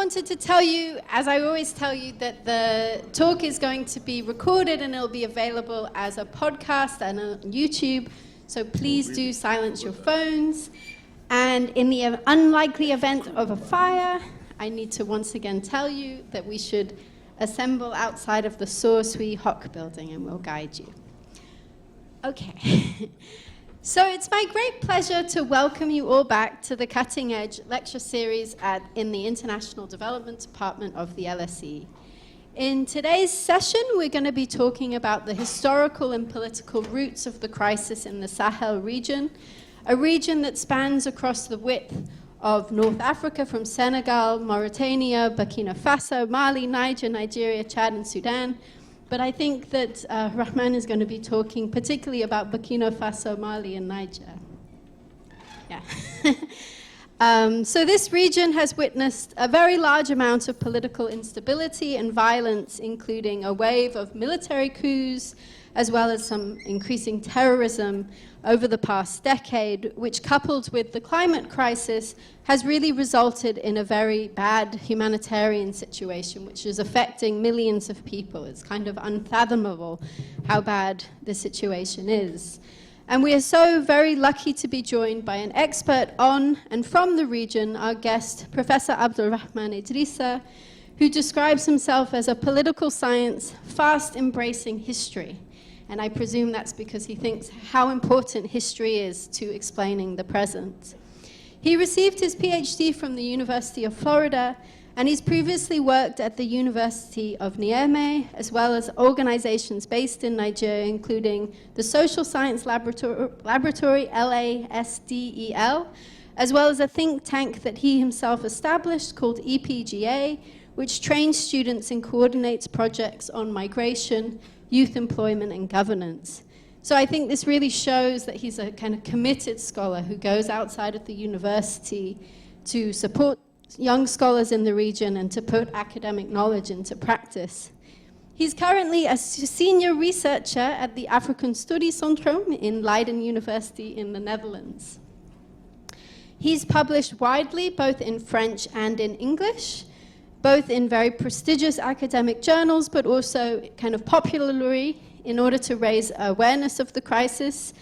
wanted to tell you, as I always tell you, that the talk is going to be recorded and it'll be available as a podcast and on YouTube. So please do silence your phones. And in the unlikely event of a fire, I need to once again tell you that we should assemble outside of the Sorsui Hock building and we'll guide you. Okay. So it's my great pleasure to welcome you all back to the Cutting Edge lecture series in the International Development Department of the LSE. In today's session, we're going to be talking about the historical and political roots of the crisis in the Sahel region, a region that spans across the width of North Africa from Senegal, Mauritania, Burkina Faso, Mali, Niger, Nigeria, Chad, and Sudan. But I think that Rahmane is going to be talking particularly about Burkina Faso, Mali, and Niger. Yeah. So this region has witnessed a very large amount of political instability and violence, including a wave of military coups, as well as some increasing terrorism over the past decade, which, coupled with the climate crisis, has really resulted in a very bad humanitarian situation, which is affecting millions of people. It's kind of unfathomable how bad the situation is. And we are so very lucky to be joined by an expert on and from the region, our guest, Professor Rahmane Idrissa, who describes himself as a political science fast embracing history. And I presume that's because he thinks how important history is to explaining the present. He received his PhD from the University of Florida, and he's previously worked at the University of Niamey, as well as organizations based in Nigeria, including the Social Science Laboratory, LASDEL, as well as a think tank that he himself established called EPGA, which trains students and coordinates projects on migration, youth employment, and governance. So I think this really shows that he's a kind of committed scholar who goes outside of the university to support young scholars in the region and to put academic knowledge into practice. He's currently a senior researcher at the African Studies Centrum in Leiden University in the Netherlands. He's published widely, both in French and in English, both in very prestigious academic journals, but also kind of popularly in order to raise awareness of the crisis.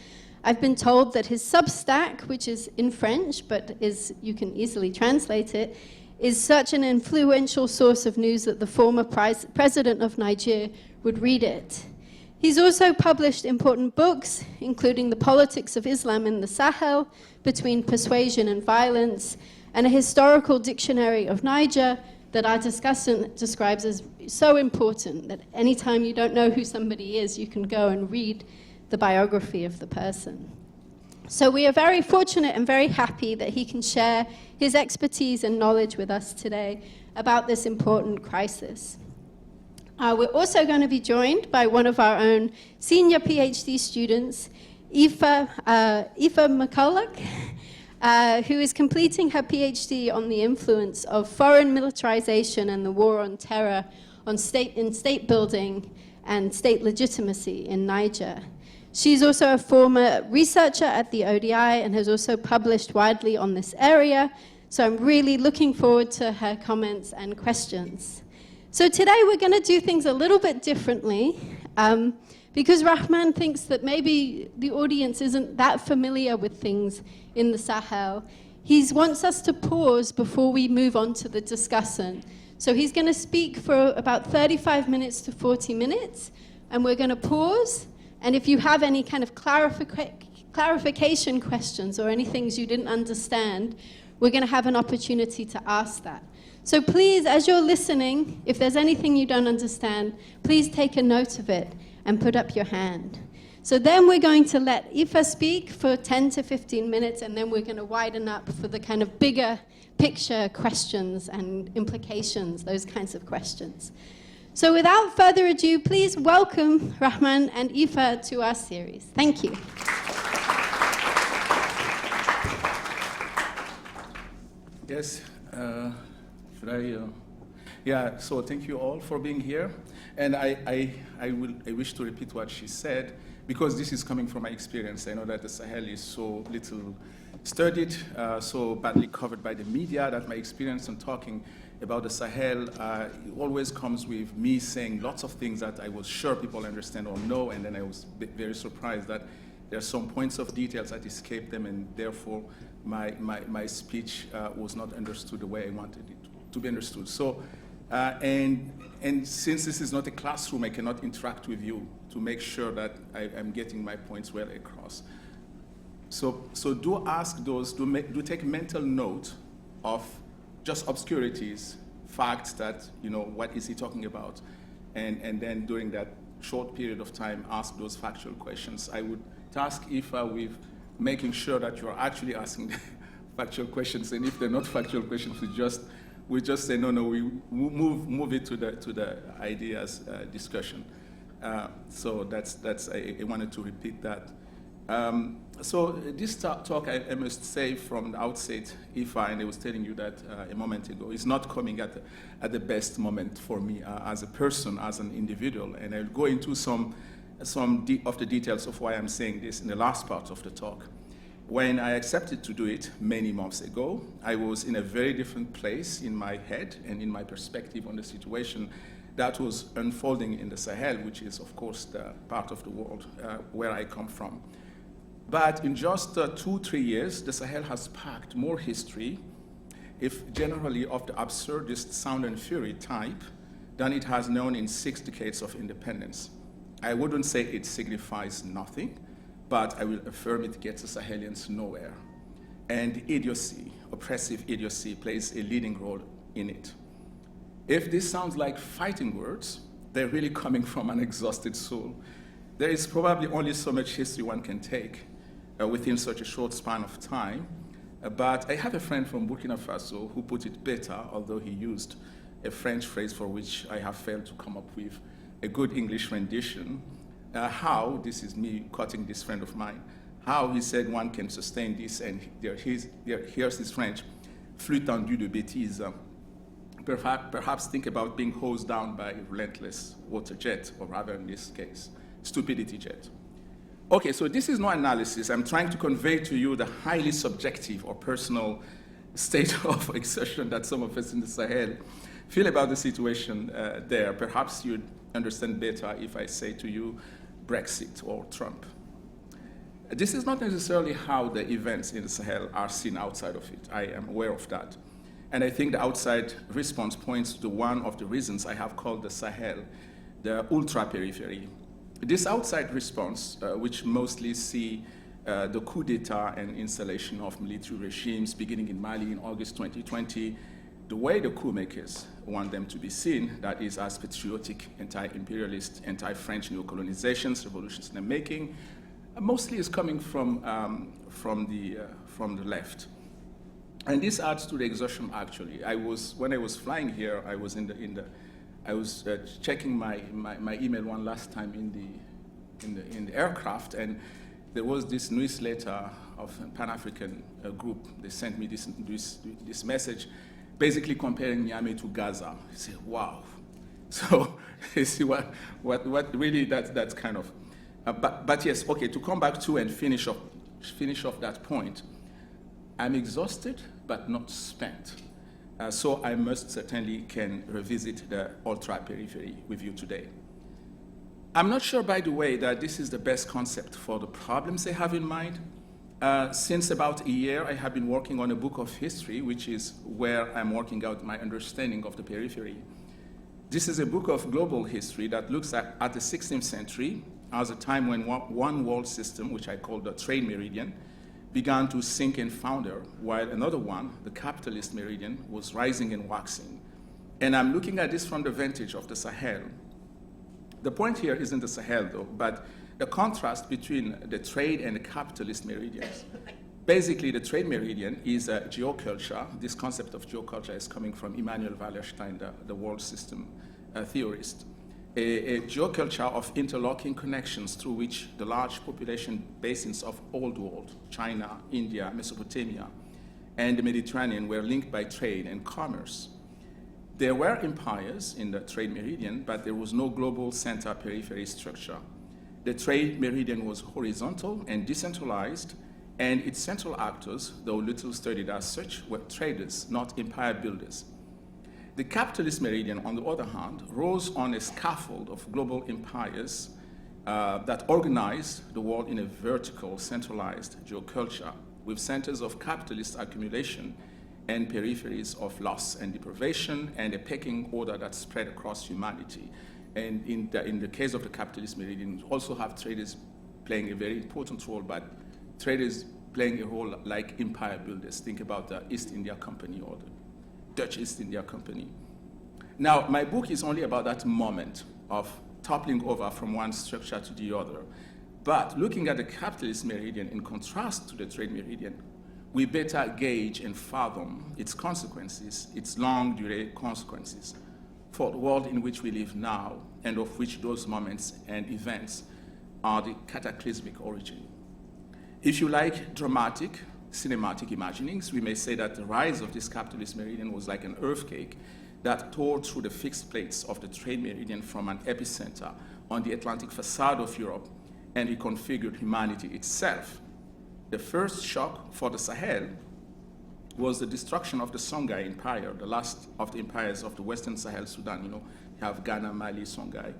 I've been told that his Substack, which is in French, but you can easily translate it, is such an influential source of news that the former president of Niger would read it. He's also published important books, including The Politics of Islam in the Sahel, Between Persuasion and Violence, and a historical dictionary of Niger, that our discussant describes as so important that anytime you don't know who somebody is, you can go and read the biography of the person. So we are very fortunate and very happy that he can share his expertise and knowledge with us today about this important crisis. We're also going to be joined by one of our own senior PhD students, Aoife McCullough, who is completing her PhD on the influence of foreign militarization and the war on terror on state building and state legitimacy in Niger. She's also a former researcher at the ODI and has also published widely on this area, so I'm really looking forward to her comments and questions. So today we're going to do things a little bit differently, because Rahmane thinks that maybe the audience isn't that familiar with things in the Sahel. He wants us to pause before we move on to the discussant. So he's going to speak for about 35 minutes to 40 minutes, and we're going to pause. And if you have any kind of clarification questions or any things you didn't understand, we're going to have an opportunity to ask that. So please, as you're listening, if there's anything you don't understand, please take a note of it and put up your hand. So then we're going to let Aoife speak for 10 to 15 minutes, and then we're going to widen up for the kind of bigger picture questions and implications, those kinds of questions. So without further ado, please welcome Rahmane and Aoife to our series. Thank you. Yes, yeah, so thank you all for being here. And I wish to repeat what she said, because this is coming from my experience. I know that the Sahel is so little studied, so badly covered by the media, that my experience in talking about the Sahel, it always comes with me saying lots of things that I was sure people understand or know, and then I was very surprised that there are some points of details that escaped them, and therefore my speech was not understood the way I wanted it to be understood. So, and since this is not a classroom, I cannot interact with you to make sure that I'm getting my points well across. So do ask those, do take mental note of just obscurities, facts that, what is he talking about? And then during that short period of time, ask those factual questions. I would task Aoife with making sure that you're actually asking factual questions, and if they're not factual questions, we just say, no, we move it to the ideas discussion. So I wanted to repeat that. So this talk, I must say from the outset, Aoife, and I was telling you that a moment ago, is not coming at the best moment for me as a person, as an individual, and I'll go into some of the details of why I'm saying this in the last part of the talk. When I accepted to do it many months ago, I was in a very different place in my head and in my perspective on the situation that was unfolding in the Sahel, which is, of course, the part of the world where I come from. But in just 2-3 years, the Sahel has packed more history, if generally of the absurdist sound and fury type, than it has known in 6 decades of independence. I wouldn't say it signifies nothing, but I will affirm it gets the Sahelians nowhere. And idiocy, oppressive idiocy, plays a leading role in it. If this sounds like fighting words, they're really coming from an exhausted soul. There is probably only so much history one can take within such a short span of time. But I have a friend from Burkina Faso who put it better, although he used a French phrase for which I have failed to come up with a good English rendition. How, this is me quoting this friend of mine, how he said one can sustain this, and here's his French, flux tendu de bêtises. Perhaps think about being hosed down by a relentless water jet, or rather in this case, stupidity jet. Okay, so this is no analysis. I'm trying to convey to you the highly subjective or personal state of exertion that some of us in the Sahel feel about the situation there. Perhaps you'd understand better if I say to you Brexit or Trump. This is not necessarily how the events in the Sahel are seen outside of it. I am aware of that. And I think the outside response points to one of the reasons I have called the Sahel the ultra-periphery. This outside response, which mostly see the coup d'etat and installation of military regimes beginning in Mali in August 2020, the way the coup makers want them to be seen, that is as patriotic, anti-imperialist, anti-French neocolonizations, revolutions in the making, mostly is coming from the left. And this adds to the exhaustion, actually. When I was flying here, I was I was checking my email one last time in the aircraft, and there was this newsletter of a Pan-African group. They sent me this message, basically comparing Niamey to Gaza. I said, wow. So you see what really that's kind of. But yes, okay. To come back to and finish off that point, I'm exhausted but not spent. So I most certainly can revisit the ultra-periphery with you today. I'm not sure, by the way, that this is the best concept for the problems I have in mind. Since about a year, I have been working on a book of history, which is where I'm working out my understanding of the periphery. This is a book of global history that looks at the 16th century as a time when one world system, which I call the trade meridian, began to sink and founder, while another one, the capitalist meridian, was rising and waxing. And I'm looking at this from the vantage of the Sahel. The point here isn't the Sahel, though, but the contrast between the trade and the capitalist meridians. Basically, the trade meridian is a geoculture. This concept of geoculture is coming from Immanuel Wallerstein, the world system theorist. A geoculture of interlocking connections through which the large population basins of old world, China, India, Mesopotamia, and the Mediterranean were linked by trade and commerce. There were empires in the trade meridian, but there was no global center-periphery structure. The trade meridian was horizontal and decentralized, and its central actors, though little studied as such, were traders, not empire builders. The capitalist meridian, on the other hand, rose on a scaffold of global empires that organized the world in a vertical, centralized geoculture with centers of capitalist accumulation and peripheries of loss and deprivation, and a pecking order that spread across humanity. And in the case of the capitalist meridian, you also have traders playing a very important role, but traders playing a role like empire builders. Think about the East India Company or the Dutch East India Company. Now, my book is only about that moment of toppling over from one structure to the other. But looking at the capitalist meridian in contrast to the trade meridian, we better gauge and fathom its consequences, its long durée consequences for the world in which we live now, and of which those moments and events are the cataclysmic origin. If you like dramatic, cinematic imaginings, we may say that the rise of this capitalist meridian was like an earthquake that tore through the fixed plates of the trade meridian from an epicenter on the Atlantic facade of Europe and reconfigured humanity itself. The first shock for the Sahel was the destruction of the Songhai Empire, the last of the empires of the Western Sahel Sudan. You have Ghana, Mali, Songhai,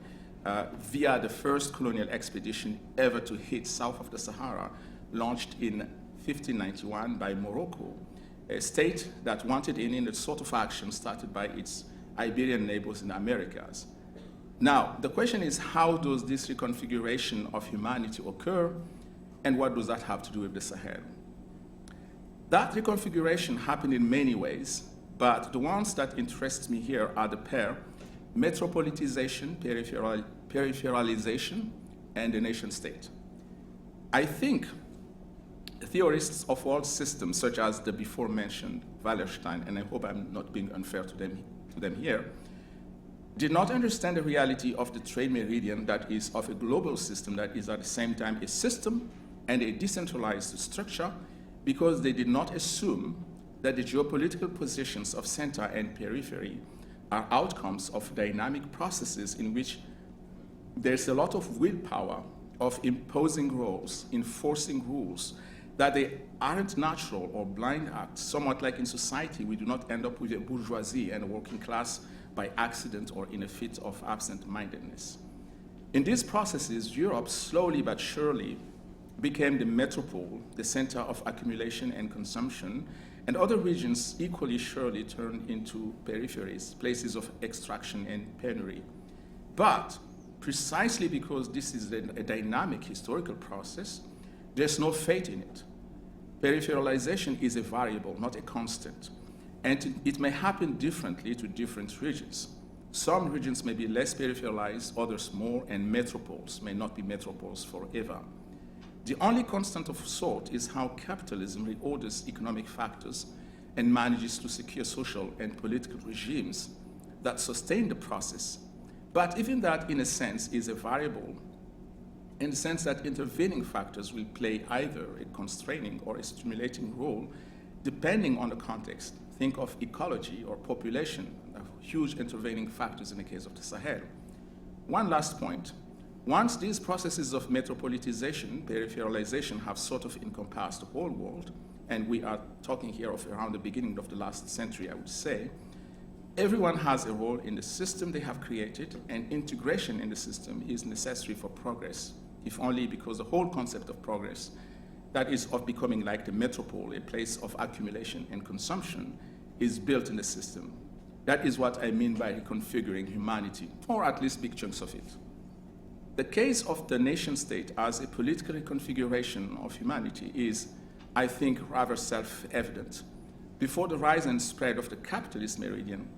via the first colonial expedition ever to hit south of the Sahara, launched in 1591 by Morocco, a state that wanted in the sort of action started by its Iberian neighbors in the Americas. Now, the question is, how does this reconfiguration of humanity occur, and what does that have to do with the Sahel? That reconfiguration happened in many ways, but the ones that interest me here are the pair: metropolitization, peripheralization, and the nation state. I think theorists of world systems, such as the before-mentioned Wallerstein, and I hope I'm not being unfair to them here, did not understand the reality of the trade meridian that is of a global system that is at the same time a system and a decentralized structure, because they did not assume that the geopolitical positions of center and periphery are outcomes of dynamic processes in which there's a lot of willpower of imposing roles, enforcing rules, that they aren't natural or blind acts. Somewhat like in society, we do not end up with a bourgeoisie and a working class by accident or in a fit of absent-mindedness. In these processes, Europe slowly but surely became the metropole, the center of accumulation and consumption, and other regions equally surely turned into peripheries, places of extraction and penury. But precisely because this is a dynamic historical process, there's no fate in it. Peripheralization is a variable, not a constant, and it may happen differently to different regions. Some regions may be less peripheralized, others more, and metropoles may not be metropoles forever. The only constant of sort is how capitalism reorders economic factors and manages to secure social and political regimes that sustain the process. But even that, in a sense, is a variable, in the sense that intervening factors will play either a constraining or a stimulating role, depending on the context. Think of ecology or population, huge intervening factors in the case of the Sahel. One last point. Once these processes of metropolitization, peripheralization have sort of encompassed the whole world, and we are talking here of around the beginning of the last century, I would say, everyone has a role in the system they have created, and integration in the system is necessary for progress, if only because the whole concept of progress, that is of becoming like the metropole, a place of accumulation and consumption, is built in the system. That is what I mean by reconfiguring humanity, or at least big chunks of it. The case of the nation state as a political reconfiguration of humanity is, I think, rather self-evident. Before the rise and spread of the capitalist meridian,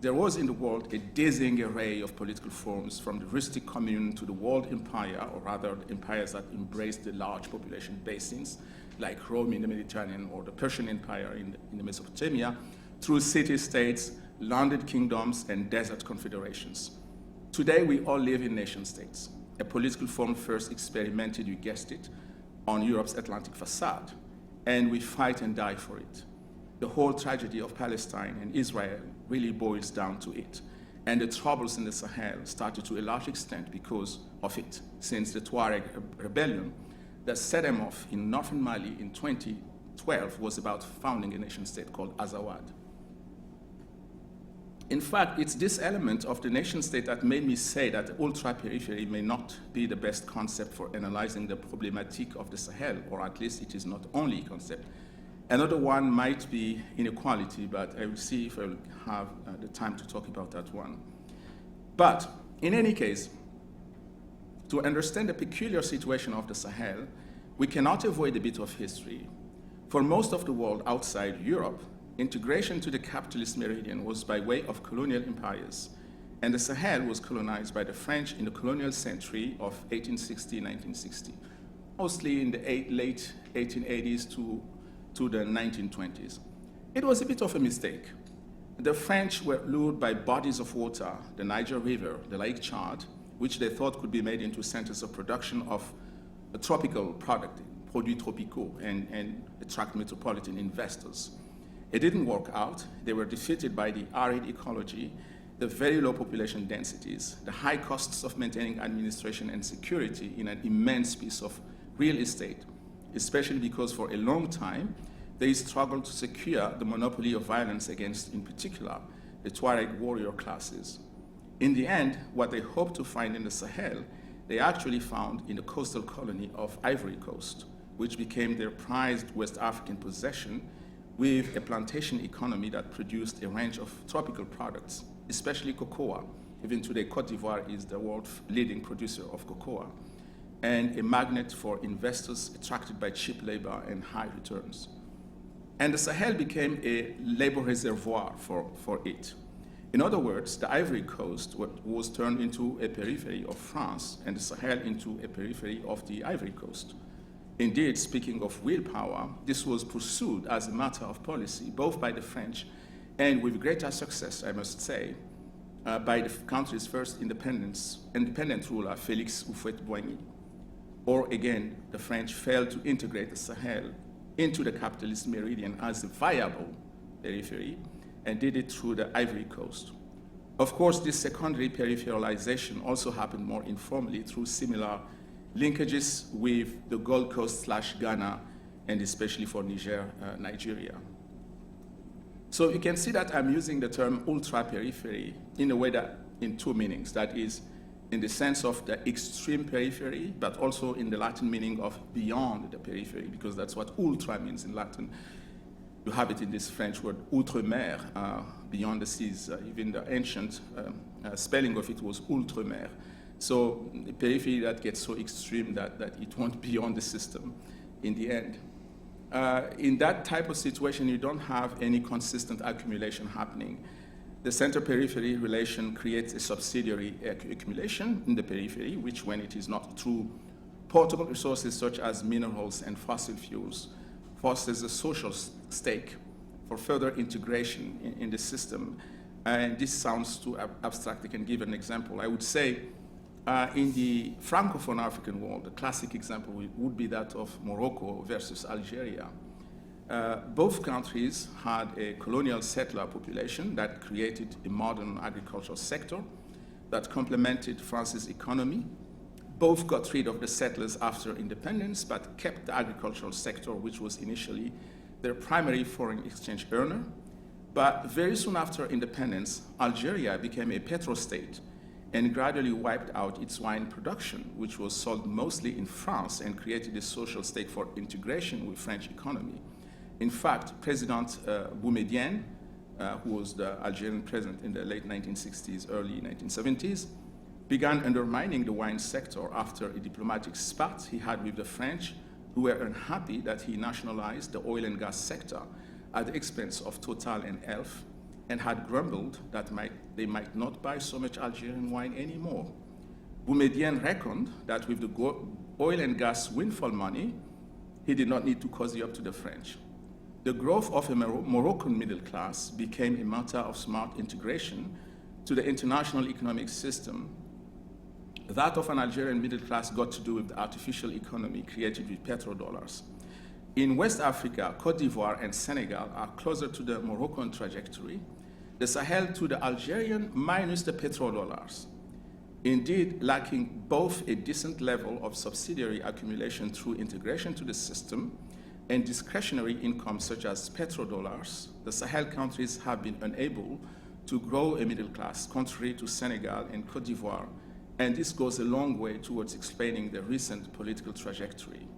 there was in the world a dizzying array of political forms, from the rustic commune to the world empire, or rather empires that embraced the large population basins, like Rome in the Mediterranean or the Persian Empire in the Mesopotamia, through city-states, landed kingdoms, and desert confederations. Today, we all live in nation-states, a political form first experimented, you guessed it, on Europe's Atlantic facade, and we fight and die for it. The whole tragedy of Palestine and Israel really boils down to it, and the troubles in the Sahel started to a large extent because of it, since the Tuareg rebellion that set them off in northern Mali in 2012 was about founding a nation-state called Azawad. In fact, it's this element of the nation state that made me say that ultra-periphery may not be the best concept for analyzing the problematic of the Sahel, or at least it is not only concept. Another one might be inequality, but I will see if I will have the time to talk about that one. But in any case, to understand the peculiar situation of the Sahel, we cannot avoid a bit of history. For most of the world outside Europe, integration to the capitalist meridian was by way of colonial empires, and the Sahel was colonized by the French in the colonial century of 1860-1960, mostly in the late 1880s to the 1920s. It was a bit of a mistake. The French were lured by bodies of water, the Niger River, the Lake Chad, which they thought could be made into centers of production of a tropical product, produits tropicaux, and attract metropolitan investors. It didn't work out. They were defeated by the arid ecology, the very low population densities, the high costs of maintaining administration and security in an immense piece of real estate, especially because for a long time, they struggled to secure the monopoly of violence against, in particular, the Tuareg warrior classes. In the end, what they hoped to find in the Sahel, they actually found in the coastal colony of Ivory Coast, which became their prized West African possession, with a plantation economy that produced a range of tropical products, especially cocoa. Even today, Cote d'Ivoire is the world's leading producer of cocoa, and a magnet for investors attracted by cheap labor and high returns. And the Sahel became a labor reservoir for it. In other words, the Ivory Coast was turned into a periphery of France, and the Sahel into a periphery of the Ivory Coast. Indeed, speaking of willpower, this was pursued as a matter of policy, both by the French and with greater success, I must say, by the country's first independent ruler, Félix Houphouët-Boigny. Or again, the French failed to integrate the Sahel into the capitalist meridian as a viable periphery and did it through the Ivory Coast. Of course, this secondary peripheralization also happened more informally through similar linkages with the Gold Coast/Ghana, and especially for Nigeria. So you can see that I'm using the term ultra-periphery in a way that in two meanings. That is, in the sense of the extreme periphery, but also in the Latin meaning of beyond the periphery, because that's what ultra means in Latin. You have it in this French word outre-mer, beyond the seas. Even the ancient spelling of it was outre-mer. So the periphery that gets so extreme that it won't be beyond the system in the end. In that type of situation, you don't have any consistent accumulation happening. The center-periphery relation creates a subsidiary accumulation in the periphery, which, when it is not through portable resources such as minerals and fossil fuels, fosters a social stake for further integration in the system. And this sounds too abstract. I can give an example. I would say in the Francophone African world, the classic example would be that of Morocco versus Algeria. Both countries had a colonial settler population that created a modern agricultural sector that complemented France's economy. Both got rid of the settlers after independence, but kept the agricultural sector, which was initially their primary foreign exchange earner. But very soon after independence, Algeria became a petrostate and gradually wiped out its wine production, which was sold mostly in France, and created a social stake for integration with French economy. In fact, President Boumediene, who was the Algerian president in the late 1960s, early 1970s, began undermining the wine sector after a diplomatic spat he had with the French, who were unhappy that he nationalized the oil and gas sector at the expense of Total and Elf, and had grumbled that they might not buy so much Algerian wine anymore. Boumediene reckoned that with the oil and gas windfall money, he did not need to cozy up to the French. The growth of a Moroccan middle class became a matter of smart integration to the international economic system. That of an Algerian middle class got to do with the artificial economy created with petrodollars. In West Africa, Cote d'Ivoire and Senegal are closer to the Moroccan trajectory, the Sahel to the Algerian minus the petrodollars. Indeed, lacking both a decent level of subsidiary accumulation through integration to the system and discretionary income such as petrodollars, the Sahel countries have been unable to grow a middle class, contrary to Senegal and Cote d'Ivoire, and this goes a long way towards explaining the recent political trajectory.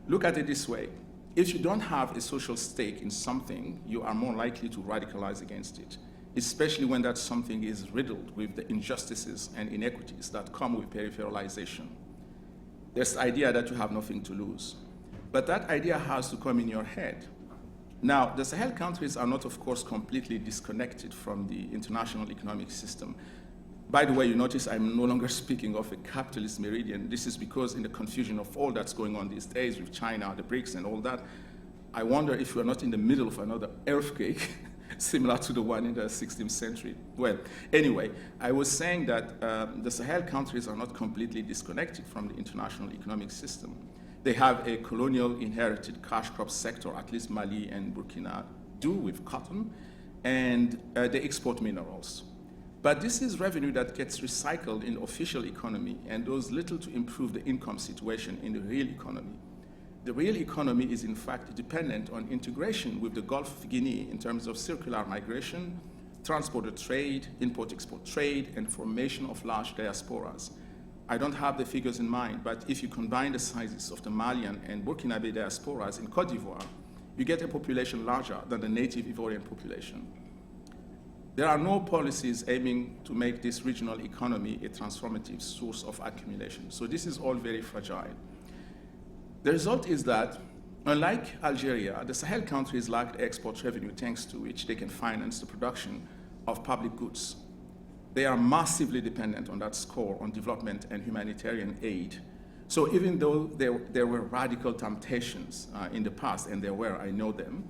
Look at it this way. If you don't have a social stake in something, you are more likely to radicalize against it, especially when that something is riddled with the injustices and inequities that come with peripheralization. There's the idea that you have nothing to lose. But that idea has to come in your head. Now, the Sahel countries are not, of course, completely disconnected from the international economic system. By the way, you notice I'm no longer speaking of a capitalist meridian. This is because in the confusion of all that's going on these days with China, the BRICS and all that, I wonder if we're not in the middle of another earthquake similar to the one in the 16th century. Well, anyway, I was saying that the Sahel countries are not completely disconnected from the international economic system. They have a colonial inherited cash crop sector, at least Mali and Burkina do with cotton, and they export minerals. But this is revenue that gets recycled in the official economy and does little to improve the income situation in the real economy. The real economy is in fact dependent on integration with the Gulf of Guinea in terms of circular migration, transporter trade, import-export trade, and formation of large diasporas. I don't have the figures in mind, but if you combine the sizes of the Malian and Burkinabe diasporas in Cote d'Ivoire, you get a population larger than the native Ivorian population. There are no policies aiming to make this regional economy a transformative source of accumulation. So this is all very fragile. The result is that, unlike Algeria, the Sahel countries lack export revenue thanks to which they can finance the production of public goods. They are massively dependent on that score on development and humanitarian aid. So even though there were radical temptations in the past, and there were, I know them,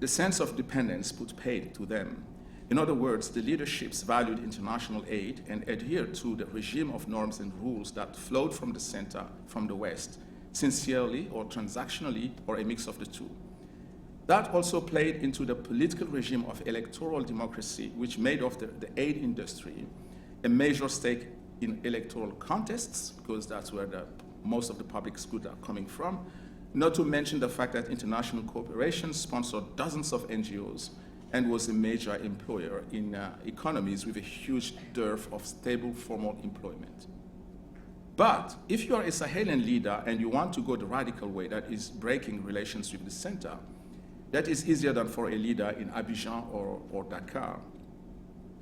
the sense of dependence put paid to them. In other words, the leaderships valued international aid and adhered to the regime of norms and rules that flowed from the center, from the West, sincerely or transactionally, or a mix of the two. That also played into the political regime of electoral democracy, which made of the aid industry a major stake in electoral contests, because that's where most of the public's goods are coming from, not to mention the fact that international corporations sponsored dozens of NGOs and was a major employer in economies with a huge dearth of stable formal employment. But if you are a Sahelian leader and you want to go the radical way, that is breaking relations with the center, that is easier than for a leader in Abidjan or Dakar.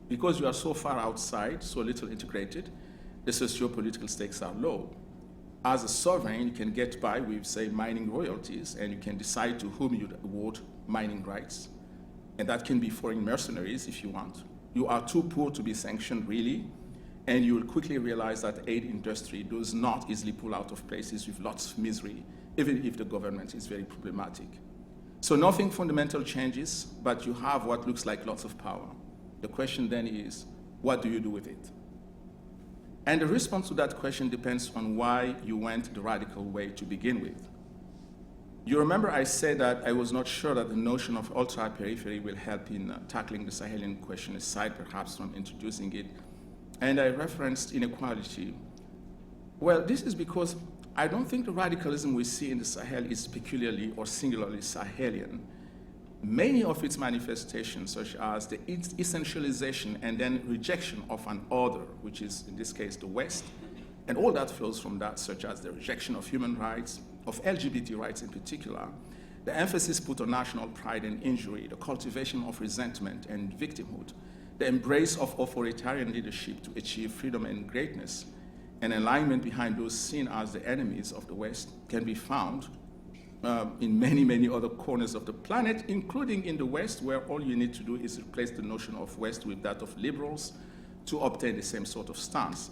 Because you are so far outside, so little integrated, the socio-political stakes are low. As a sovereign, you can get by with, say, mining royalties, and you can decide to whom you award mining rights. And that can be foreign mercenaries if you want. You are too poor to be sanctioned, really, and you will quickly realize that aid industry does not easily pull out of places with lots of misery, even if the government is very problematic. So nothing fundamental changes, but you have what looks like lots of power. The question then is, what do you do with it? And the response to that question depends on why you went the radical way to begin with. You remember I said that I was not sure that the notion of ultra-periphery will help in tackling the Sahelian question, aside perhaps from introducing it. And I referenced inequality. Well, this is because I don't think the radicalism we see in the Sahel is peculiarly or singularly Sahelian. Many of its manifestations, such as the essentialization and then rejection of an order, which is in this case the West, and all that flows from that, such as the rejection of human rights, of LGBT rights in particular, the emphasis put on national pride and injury, the cultivation of resentment and victimhood, the embrace of authoritarian leadership to achieve freedom and greatness, and alignment behind those seen as the enemies of the West can be found in many, many other corners of the planet, including in the West, where all you need to do is replace the notion of West with that of liberals to obtain the same sort of stance.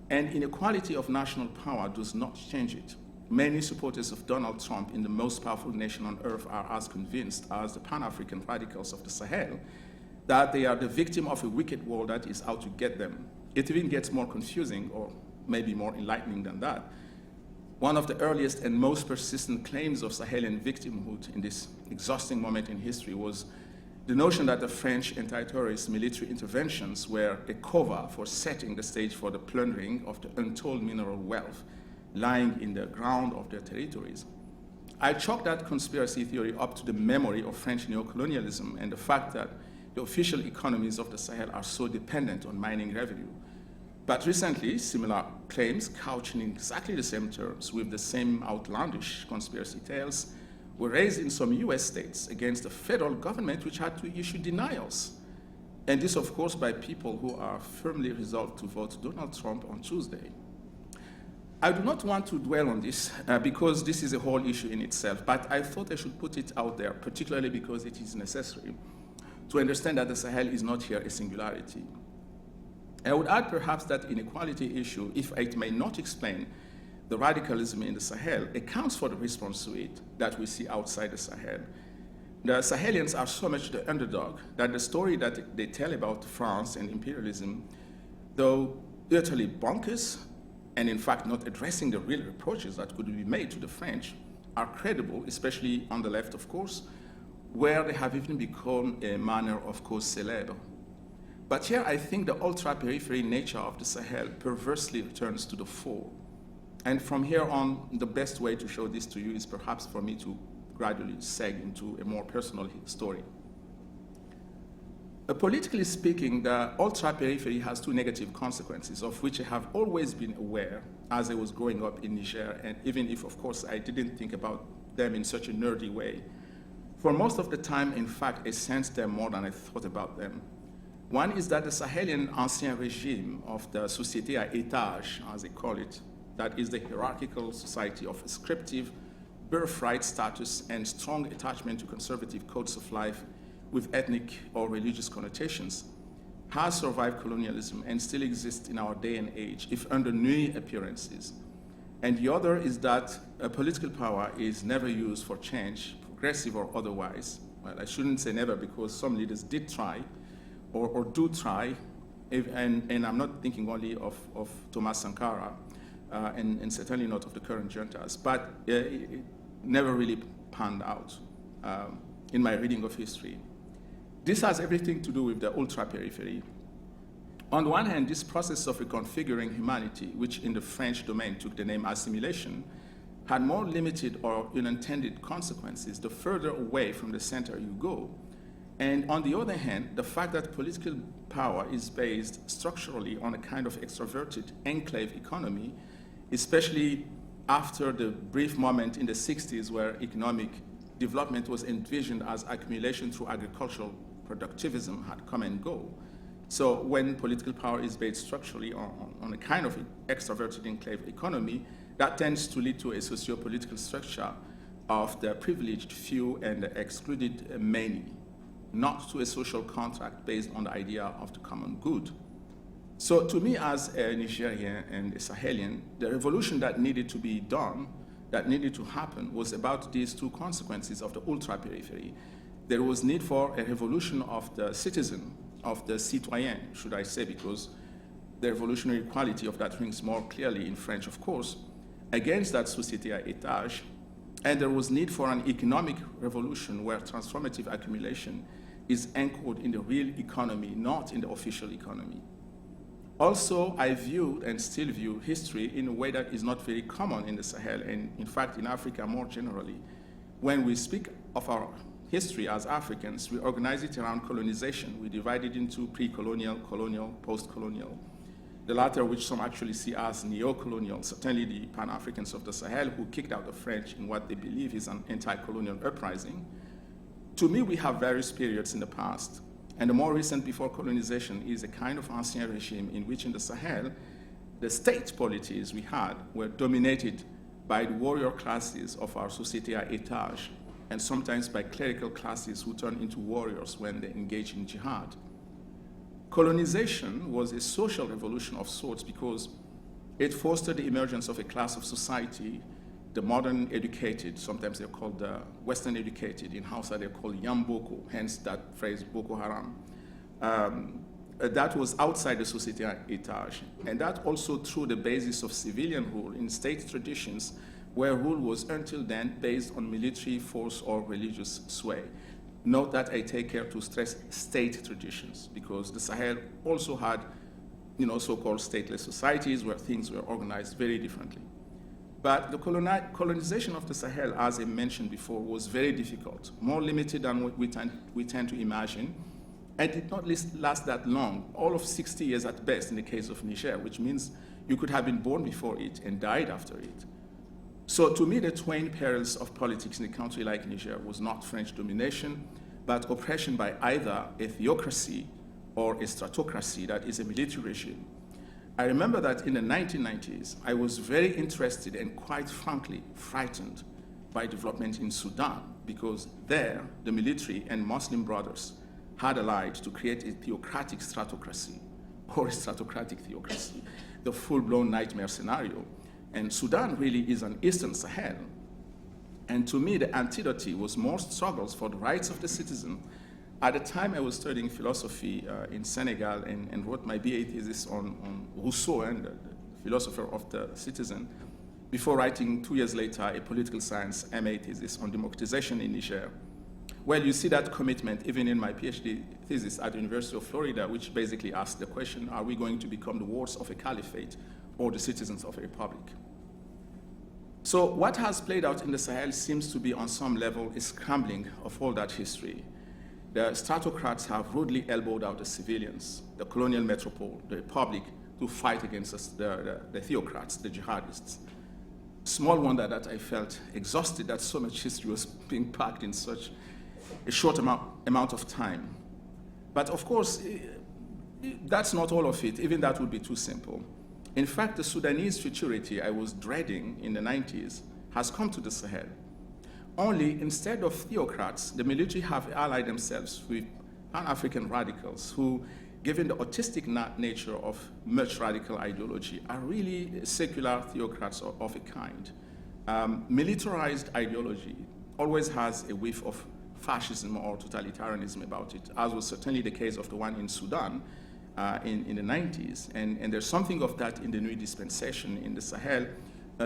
And inequality of national power does not change it. Many supporters of Donald Trump in the most powerful nation on earth are as convinced as the Pan-African radicals of the Sahel that they are the victim of a wicked world that is out to get them. It even gets more confusing, or maybe more enlightening than that. One of the earliest and most persistent claims of Sahelian victimhood in this exhausting moment in history was the notion that the French anti-terrorist military interventions were a cover for setting the stage for the plundering of the untold mineral wealth lying in the ground of their territories. I chalk that conspiracy theory up to the memory of French neocolonialism and the fact that the official economies of the Sahel are so dependent on mining revenue. But recently, similar claims, couched in exactly the same terms with the same outlandish conspiracy tales, were raised in some US states against the federal government, which had to issue denials. And this, of course, by people who are firmly resolved to vote Donald Trump on Tuesday. I do not want to dwell on this because this is a whole issue in itself, but I thought I should put it out there, particularly because it is necessary to understand that the Sahel is not here a singularity. I would add perhaps that inequality issue, if it may not explain the radicalism in the Sahel, accounts for the response to it that we see outside the Sahel. The Sahelians are so much the underdog that the story that they tell about France and imperialism, though utterly bonkers, and in fact not addressing the real reproaches that could be made to the French, are credible, especially on the left, of course, where they have even become a manner of cause célèbre. But here I think the ultra-periphery nature of the Sahel perversely returns to the fore. And from here on, the best way to show this to you is perhaps for me to gradually seg into a more personal story. Politically speaking, the ultra-periphery has two negative consequences, of which I have always been aware as I was growing up in Niger, and even if, of course, I didn't think about them in such a nerdy way. For most of the time, in fact, I sensed them more than I thought about them. One is that the Sahelian ancien regime of the société à étage, as they call it, that is the hierarchical society of ascriptive birthright status and strong attachment to conservative codes of life with ethnic or religious connotations, has survived colonialism and still exists in our day and age, if under new appearances. And the other is that political power is never used for change, progressive or otherwise. Well, I shouldn't say never, because some leaders did try, or do try, and I'm not thinking only of Thomas Sankara, and certainly not of the current juntas, but it never really panned out in my reading of history. This has everything to do with the ultra-periphery. On the one hand, this process of reconfiguring humanity, which in the French domain took the name assimilation, had more limited or unintended consequences the further away from the center you go. And on the other hand, the fact that political power is based structurally on a kind of extroverted enclave economy, especially after the brief moment in the 60s where economic development was envisioned as accumulation through agricultural productivism had come and go. So when political power is based structurally on a kind of extroverted enclave economy, that tends to lead to a socio-political structure of the privileged few and the excluded many, not to a social contract based on the idea of the common good. So to me, as a Nigerian and a Sahelian, the revolution that needed to be done, that needed to happen, was about these two consequences of the ultra-periphery. There was need for a revolution of the citizen, of the citoyen, should I say, because the revolutionary quality of that rings more clearly in French, of course, against that société à étage. And there was need for an economic revolution where transformative accumulation is anchored in the real economy, not in the official economy. Also, I viewed and still view history in a way that is not very common in the Sahel, and in fact in Africa more generally. When we speak of our history as Africans, we organize it around colonization. We divide it into pre-colonial, colonial, post-colonial. The latter, which some actually see as neo-colonial, certainly the Pan-Africans of the Sahel who kicked out the French in what they believe is an anti-colonial uprising. To me, we have various periods in the past. And the more recent before colonization is a kind of ancien regime in which in the Sahel, the state polities we had were dominated by the warrior classes of our société à étage, and sometimes by clerical classes who turned into warriors when they engaged in jihad. Colonization was a social revolution of sorts because it fostered the emergence of a class of society, the modern educated, sometimes they're called the Western educated, in Hausa they're called Yamboko, hence that phrase Boko Haram. That was outside the société à étage, and that also threw the basis of civilian rule in state traditions where rule was until then based on military force or religious sway. Note that I take care to stress state traditions, because the Sahel also had, so-called stateless societies where things were organized very differently. But the colonization of the Sahel, as I mentioned before, was very difficult, more limited than what we tend to imagine, and did not last that long, all of 60 years at best in the case of Niger, which means you could have been born before it and died after it. So to me, the twin perils of politics in a country like Niger was not French domination, but oppression by either a theocracy or a stratocracy, that is a military regime. I remember that in the 1990s, I was very interested and quite frankly frightened by development in Sudan, because there, the military and Muslim brothers had allied to create a theocratic stratocracy, or a stratocratic theocracy, the full-blown nightmare scenario. And Sudan really is an Eastern Sahel. And to me, the antidote was more struggles for the rights of the citizen. At the time, I was studying philosophy in Senegal and wrote my BA thesis on Rousseau and the philosopher of the citizen, before writing 2 years later a political science MA thesis on democratization in Niger. Well, you see that commitment even in my PhD thesis at the University of Florida, which basically asked the question, are we going to become the wards of a caliphate or the citizens of a republic? So what has played out in the Sahel seems to be on some level a scrambling of all that history. The stratocrats have rudely elbowed out the civilians, the colonial metropole, the republic, to fight against the theocrats, the jihadists. Small wonder that I felt exhausted that so much history was being packed in such a short amount of time. But of course, that's not all of it. Even that would be too simple. In fact, the Sudanese futurity I was dreading in the 90s has come to the Sahel. Only instead of theocrats, the military have allied themselves with Pan-African radicals who, given the autistic nature of much radical ideology, are really secular theocrats of a kind. Militarized ideology always has a whiff of fascism or totalitarianism about it, as was certainly the case of the one in Sudan in the 90s. And there's something of that in the new dispensation in the Sahel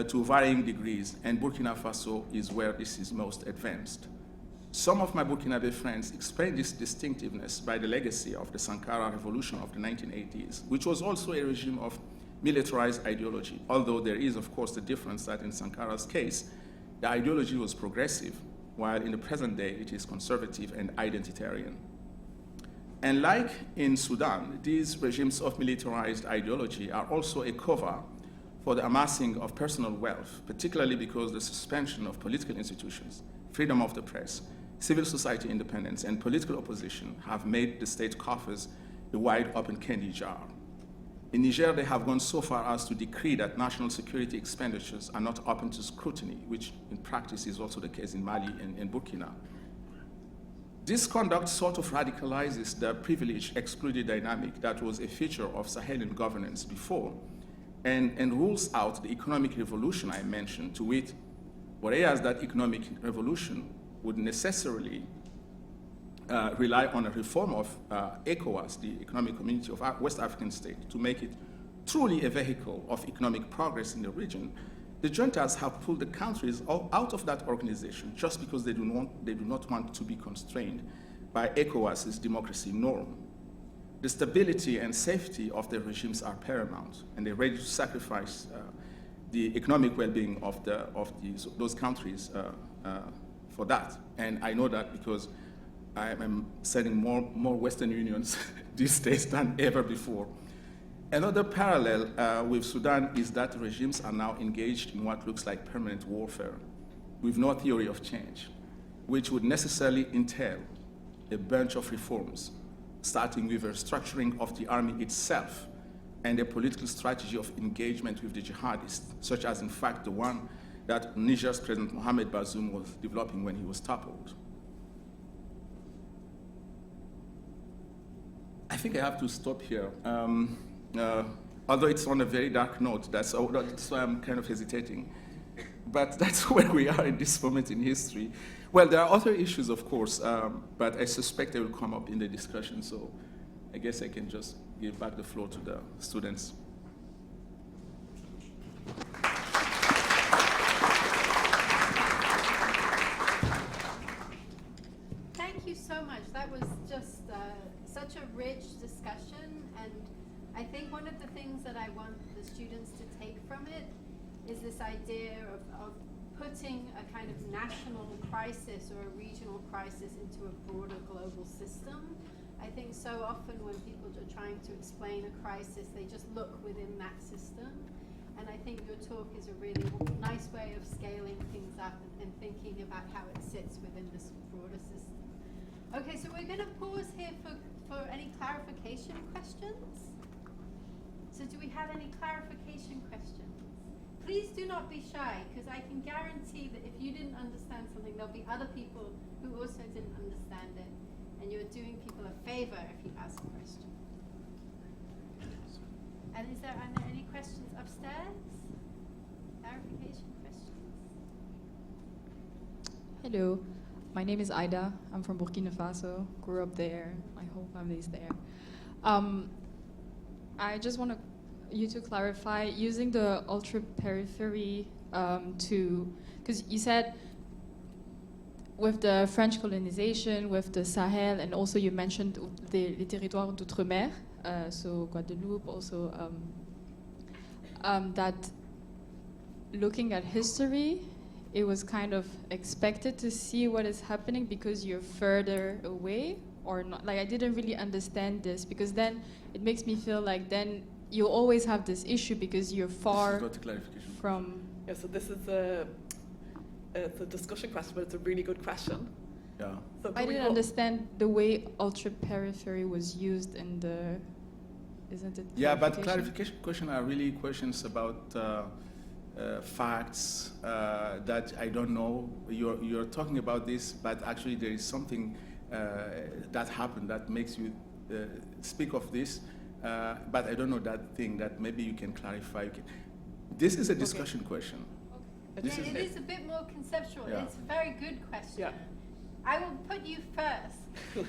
to varying degrees, and Burkina Faso is where this is most advanced. Some of my Burkinabe friends explain this distinctiveness by the legacy of the Sankara revolution of the 1980s, which was also a regime of militarized ideology, although there is, of course, the difference that in Sankara's case, the ideology was progressive, while in the present day, it is conservative and identitarian. And like in Sudan, these regimes of militarized ideology are also a cover for the amassing of personal wealth, particularly because the suspension of political institutions, freedom of the press, civil society independence, and political opposition have made the state coffers a wide open candy jar. In Niger, they have gone so far as to decree that national security expenditures are not open to scrutiny, which in practice is also the case in Mali and Burkina. This conduct sort of radicalizes the privilege-excluded dynamic that was a feature of Sahelian governance before, and rules out the economic revolution I mentioned, to wit, whereas that economic revolution would necessarily rely on a reform of ECOWAS, the Economic Community of West African States, to make it truly a vehicle of economic progress in the region. The juntas have pulled the countries out of that organization just because they do not want to be constrained by ECOWAS's democracy norm. The stability and safety of their regimes are paramount, and they're ready to sacrifice the economic well-being of those countries for that. And I know that because I am sending more Western Unions these days than ever before. Another parallel with Sudan is that regimes are now engaged in what looks like permanent warfare with no theory of change, which would necessarily entail a bunch of reforms, starting with a restructuring of the army itself and a political strategy of engagement with the jihadists, such as, in fact, the one that Niger's President Mohamed Bazoum was developing when he was toppled. I think I have to stop here. Although it's on a very dark note, that's why I'm kind of hesitating. But that's where we are in this moment in history. Well, there are other issues, of course, but I suspect they will come up in the discussion, so I guess I can just give back the floor to the students. Thank you so much. That was just such a rich discussion, and I think one of the things that I want the students to take from it is this idea of putting a kind of national crisis or a regional crisis into a broader global system, I think so often when people are trying to explain a crisis, they just look within that system. And I think your talk is a really nice way of scaling things up and thinking about how it sits within this broader system. Okay, so we're going to pause here for any clarification questions. So do we have any clarification questions? Please do not be shy, because I can guarantee that if you didn't understand something, there'll be other people who also didn't understand it. And you're doing people a favor if you ask a question. And are there any questions upstairs? Clarification questions? Hello, my name is Aida. I'm from Burkina Faso, grew up there. My whole family is there. I just want you to clarify, using the ultra-periphery because you said with the French colonization, with the Sahel, and also you mentioned les territoires d'outre-mer, so Guadeloupe, also that looking at history, it was kind of expected to see what is happening because you're further away or not. Like, I didn't really understand this, because then it makes me feel like then you always have this issue because you're far from... Yeah, so this is it's a discussion question, but it's a really good question. Yeah. So I didn't understand the way ultra-periphery was used in the... Isn't it? Yeah, but clarification questions are really questions about facts that I don't know. You're talking about this, but actually there is something that happened that makes you speak of this, but I don't know that thing that maybe you can clarify. This is a discussion question. Okay. Yeah, it is a bit more conceptual. Yeah. It's a very good question. Yeah. I will put you first to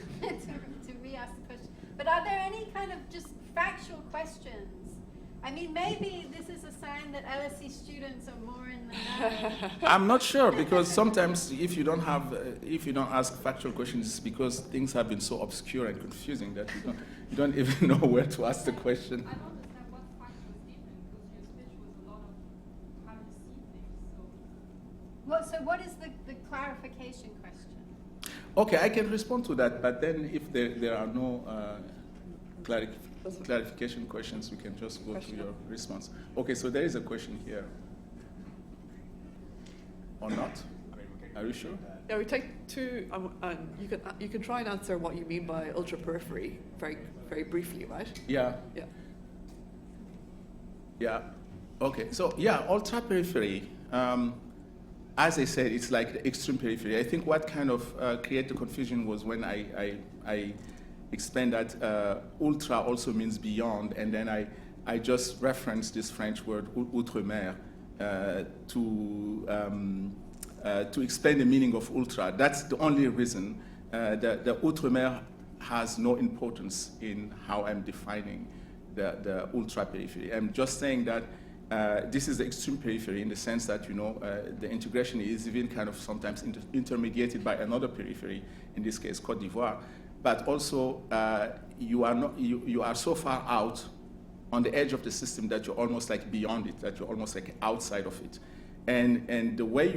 re-ask the question. But are there any kind of just factual questions? I mean, maybe this is a sign that LSE students are more in the know. I'm not sure, because sometimes if you don't ask factual questions, it's because things have been so obscure and confusing that you don't even know where to ask the question. I don't understand what factual statement, because your speech was a lot of how you see things. So what is the clarification question? Okay, I can respond to that, but then if there are no clarification questions, we can just go to your response. Okay, so there is a question here. Or not? Are you sure? Yeah, we take two. You can try and answer what you mean by ultra-periphery very, very briefly, right? Yeah. Yeah. Yeah. Okay. So yeah, ultra-periphery. As I said, it's like the extreme periphery. I think what kind of created the confusion was when I explained that ultra also means beyond, and then I just referenced this French word outre-mer to explain the meaning of ultra. That's the only reason. The outre-mer has no importance in how I'm defining the ultra-periphery. I'm just saying that this is the extreme periphery in the sense that, the integration is even kind of sometimes intermediated by another periphery, in this case, Côte d'Ivoire. But also, you are so far out on the edge of the system that you're almost like beyond it, that you're almost like outside of it. And the way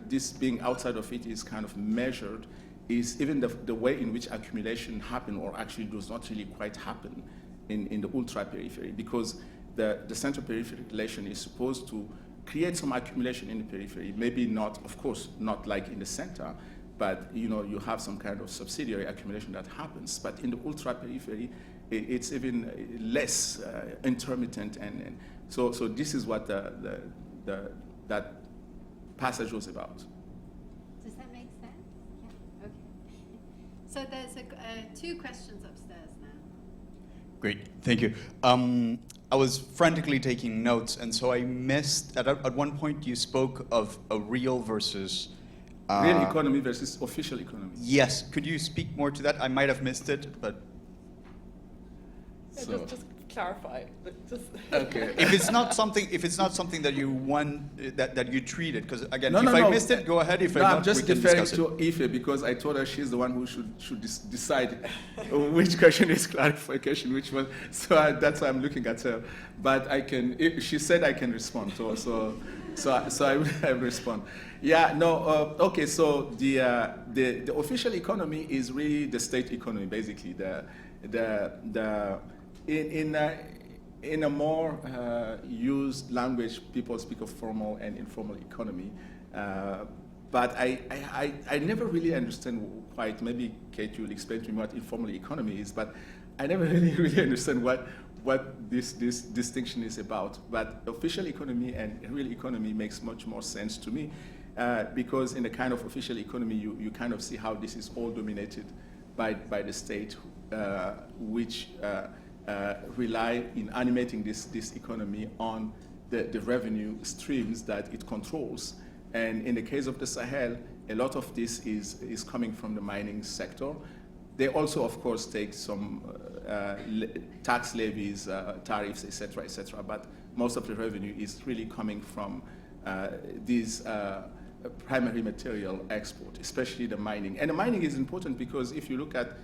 this being outside of it is kind of measured is even the way in which accumulation happen, or actually does not really quite happen in the ultra-periphery, because the central periphery relation is supposed to create some accumulation in the periphery, maybe not, of course, not like in the center, but you have some kind of subsidiary accumulation that happens. But in the ultra-periphery, it's even less intermittent, and so this is what that passage was about. Does that make sense? Yeah. Okay. So there's two questions upstairs now. Great, thank you. I was frantically taking notes, and so I missed, at one point you spoke of a real versus... real economy versus official economy. Yes, could you speak more to that? I might have missed it, but... Yeah, So. just clarify. But just Okay. If it's not something that you want, that you treated, because again, No, if no, I no. missed it, go ahead. If No, I I'm not, just we can deferring discuss it. to Aoife because I told her she's the one who should decide which question is clarification, which one. So that's why I'm looking at her. But I can. She said I can respond. So I will respond. Yeah. No. Okay. So the official economy is really the state economy, basically. In a more used language, people speak of formal and informal economy. But I never really understand quite, maybe Kate, you'll explain to me what informal economy is, but I never really understand what this distinction is about. But official economy and real economy makes much more sense to me because in the kind of official economy, you kind of see how this is all dominated by the state, which rely in animating this economy on the revenue streams that it controls. And in the case of the Sahel, a lot of this is coming from the mining sector. They also, of course, take some tax levies, tariffs, etc., etc. But most of the revenue is really coming from these primary material export, especially the mining. And the mining is important because if you look at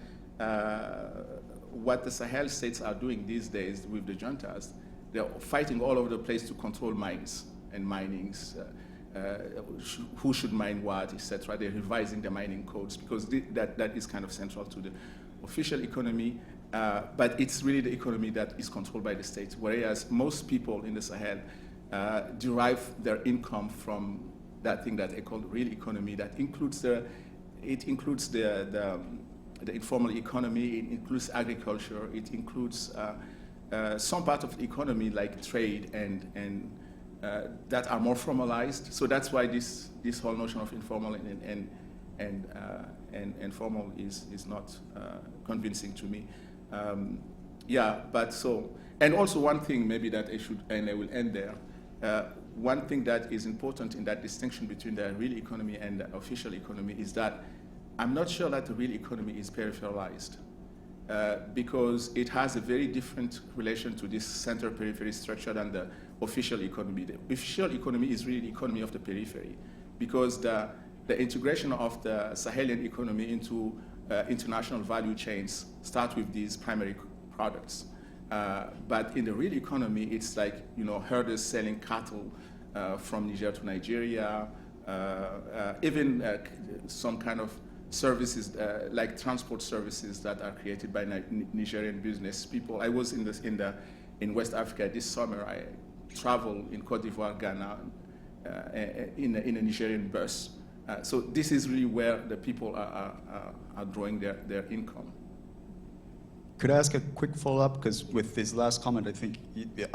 what the Sahel states are doing these days with the juntas, they're fighting all over the place to control mines and minings, who should mine what, etc. They're revising the mining codes because that is kind of central to the official economy, but it's really the economy that is controlled by the state, whereas most people in the Sahel derive their income from that thing that they call real economy. That includes the informal economy, it includes agriculture, it includes some part of the economy like trade and that are more formalized. So that's why this whole notion of informal and formal is not convincing to me. And also one thing maybe that I should, and I will end there. One thing that is important in that distinction between the real economy and the official economy is that I'm not sure that the real economy is peripheralized because it has a very different relation to this center-periphery structure than the official economy. The official economy is really the economy of the periphery because the integration of the Sahelian economy into international value chains start with these primary products. But in the real economy, it's like, herders selling cattle from Niger to Nigeria, even some kind of services like transport services that are created by Nigerian business people. I was in West Africa this summer. I traveled in Cote d'Ivoire, Ghana, in a Nigerian bus. So this is really where the people are drawing their income. Could I ask a quick follow-up? Because with this last comment, I think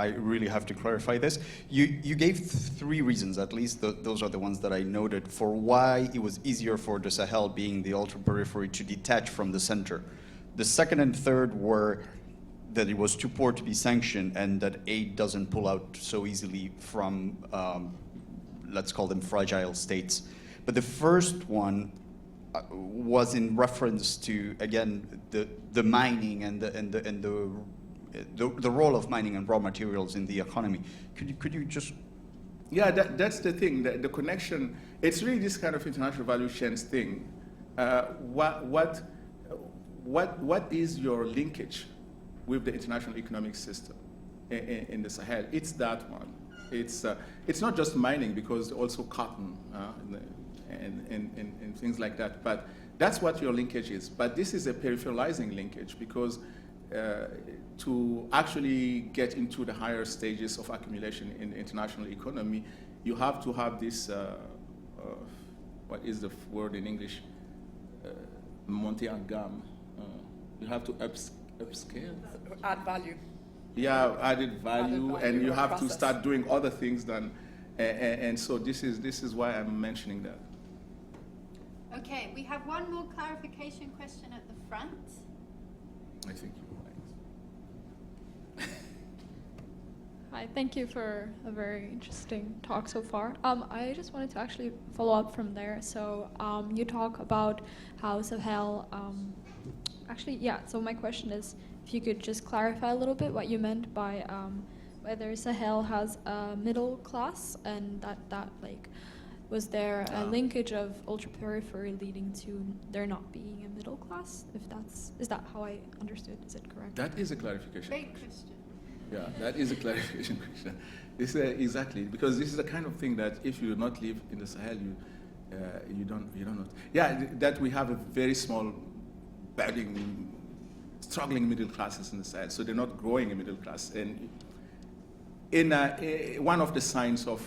I really have to clarify this. You gave three reasons, at least those are the ones that I noted, for why it was easier for the Sahel, being the ultra-periphery, to detach from the center. The second and third were that it was too poor to be sanctioned and that aid doesn't pull out so easily from, let's call them fragile states. But the first one was in reference to, again, the mining and the role of mining and raw materials in the economy. Could you just? Yeah, that's the thing. The connection. It's really this kind of international value chains thing. What is your linkage with the international economic system in the Sahel? It's that one. It's not just mining because also cotton. And things like that. But that's what your linkage is. But this is a peripheralizing linkage because to actually get into the higher stages of accumulation in the international economy, you have to have this, what is the word in English? Monter en gamme. You have to upscale. Add value. Yeah, added value, and you have process. to start doing other things than, and so this is why I'm mentioning that. Okay, we have one more clarification question at the front. I think you're right. Hi, thank you for a very interesting talk so far. I just wanted to actually follow up from there. So you talk about how Sahel, so my question is, if you could just clarify a little bit what you meant by whether Sahel has a middle class, and that like, was there a linkage of ultra-periphery leading to there not being a middle class? Is that how I understood? Is it correct? That is a clarification. Great question. Yeah, that is a clarification question. It's exactly, because this is the kind of thing that if you do not live in the Sahel, you don't know. Yeah, that we have a very small, budding, struggling middle classes in the Sahel, so they're not growing a middle class. And in one of the signs of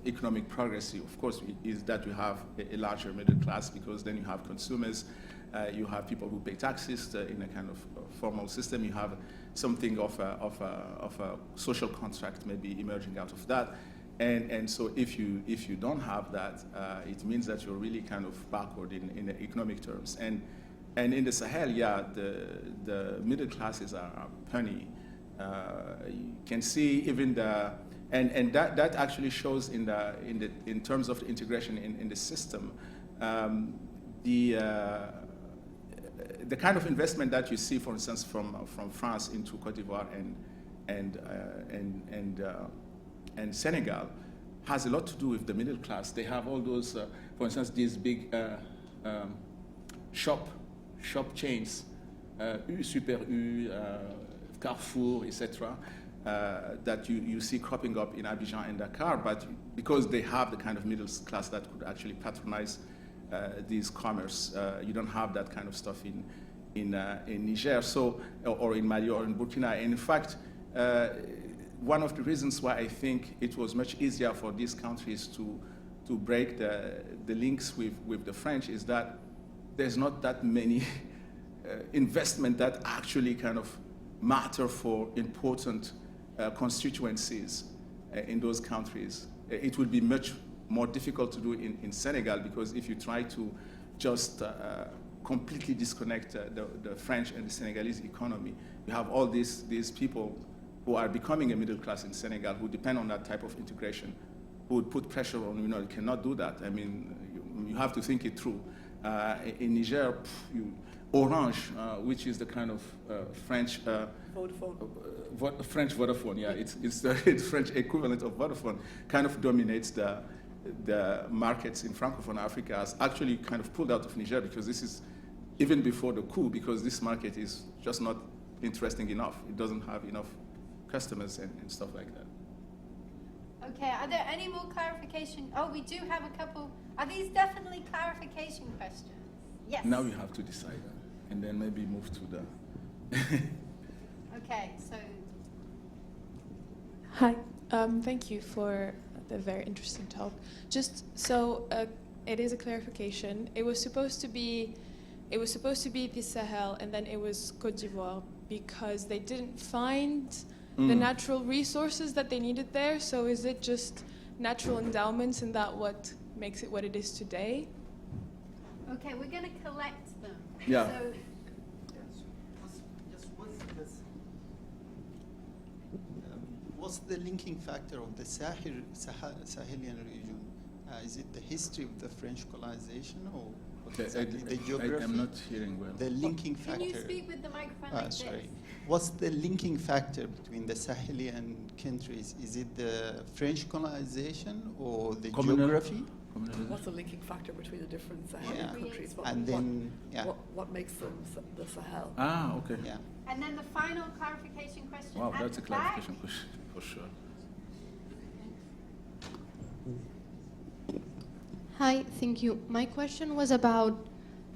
economic progress, of course, is that you have a larger middle class, because then you have consumers, you have people who pay taxes in a kind of formal system. You have something of a social contract maybe emerging out of that. And so if you don't have that, it means that you're really kind of backward in the economic terms. And in the Sahel, yeah, the middle classes are puny. You can see even and that actually shows in terms of the integration in the system. The kind of investment that you see, for instance, from France into Côte d'Ivoire and Senegal has a lot to do with the middle class. They have all those, for instance, these big shop chains, Super U, Carrefour, etc., that you see cropping up in Abidjan and Dakar, but because they have the kind of middle class that could actually patronize these commerce, you don't have that kind of stuff in Niger, so or in Mali or in Burkina. And in fact, one of the reasons why I think it was much easier for these countries to break the links with the French is that there's not that many investment that actually kind of matter for important constituencies in those countries. It would be much more difficult to do in Senegal, because if you try to just completely disconnect the French and the Senegalese economy, you have all these people who are becoming a middle class in Senegal who depend on that type of integration, who would put pressure on, you cannot do that. I mean, you have to think it through. In Niger, Orange, which is the kind of French French Vodafone, yeah, it's the French equivalent of Vodafone, kind of dominates the markets in Francophone Africa, has actually kind of pulled out of Niger, because this is even before the coup, because this market is just not interesting enough. It doesn't have enough customers and stuff like that. Okay, are there any more clarification? Oh, we do have a couple. Are these definitely clarification questions? Yes. Now you have to decide, and then maybe move to the... Okay, so... Hi, thank you for the very interesting talk. Just so it is a clarification. It was supposed to be the Sahel, and then it was Côte d'Ivoire, because they didn't find the natural resources that they needed there. So is it just natural endowments, and that what makes it what it is today? Okay, we're going to collect them. Yeah. So, what's the linking factor of the Sahelian region? Is it the history of the French colonization, or exactly the geography? I'm not hearing well. The linking factor. can you speak with the microphone like Sorry. this? What's the linking factor between the Sahelian countries? Is it the French colonization or the geography? What's the linking factor between the different Sahelian countries? What makes them the Sahel? Ah, okay. Yeah. And then the final clarification question. Wow, at that's a the clarification back. question for sure. Hi, thank you. My question was about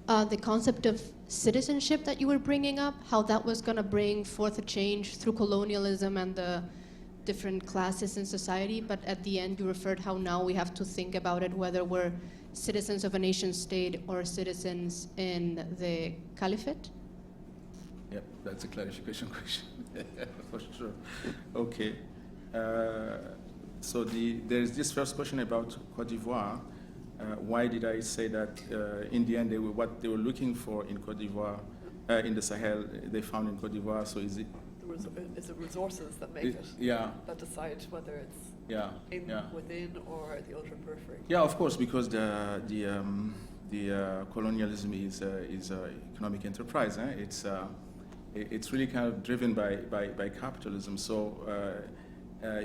the concept of citizenship that you were bringing up, how that was going to bring forth a change through colonialism and the different classes in society, but at the end you referred how now we have to think about it, whether we're citizens of a nation state or citizens in the caliphate. Yep, that's a clarification question for sure. Okay. So there's this first question about Côte d'Ivoire. Why did I say that in the end what they were looking for in Côte d'Ivoire, in the Sahel, they found in Côte d'Ivoire? So is it? It's the resources that make it. Yeah. That decide whether it's within or the ultra-periphery. Yeah, of course, because the colonialism is economic enterprise. it's really kind of driven by capitalism. So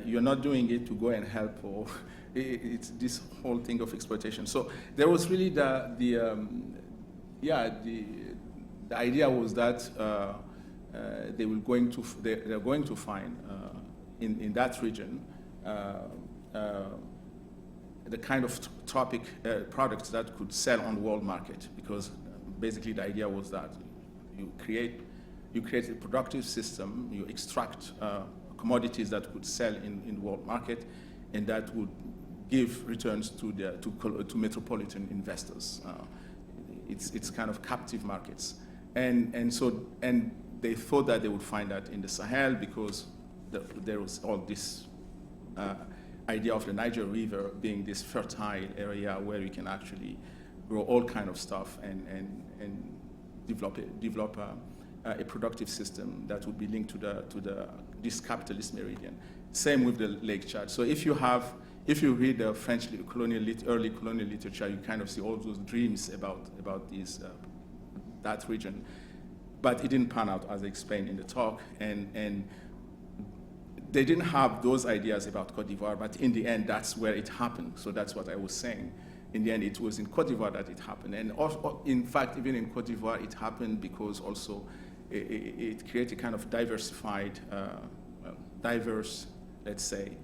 you're not doing it to go and help, or it's this whole thing of exploitation. So there was really the idea was that they're going to find in that region the kind of tropic products that could sell on the world market, because basically the idea was that you create a productive system, you extract commodities that could sell in the world market, and that would give returns to metropolitan investors. It's kind of captive markets, and they thought that they would find that in the Sahel, because there was all this idea of the Niger River being this fertile area where you can actually grow all kind of stuff and develop a productive system that would be linked to this capitalist meridian. Same with the Lake Chad. So if you read the French early colonial literature, you kind of see all those dreams about that region, but it didn't pan out, as I explained in the talk, and they didn't have those ideas about Côte d'Ivoire, but in the end, that's where it happened. So that's what I was saying. In the end, it was in Côte d'Ivoire that it happened. And in fact, even in Côte d'Ivoire, it happened because also it created a kind of diversified, diverse, let's say,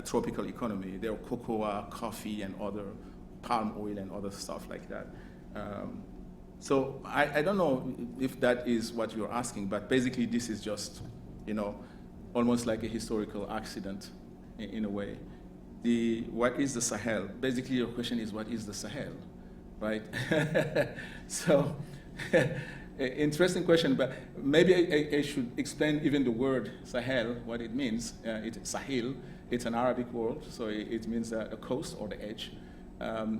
tropical economy. There were cocoa, coffee, and other palm oil and other stuff like that. So I don't know if that is what you're asking, but basically this is just, almost like a historical accident in a way. What is the Sahel? Basically, your question is, what is the Sahel, right? So, interesting question, but maybe I should explain even the word Sahel, what it means. It's Sahel, it's an Arabic word, so it means a coast or the edge.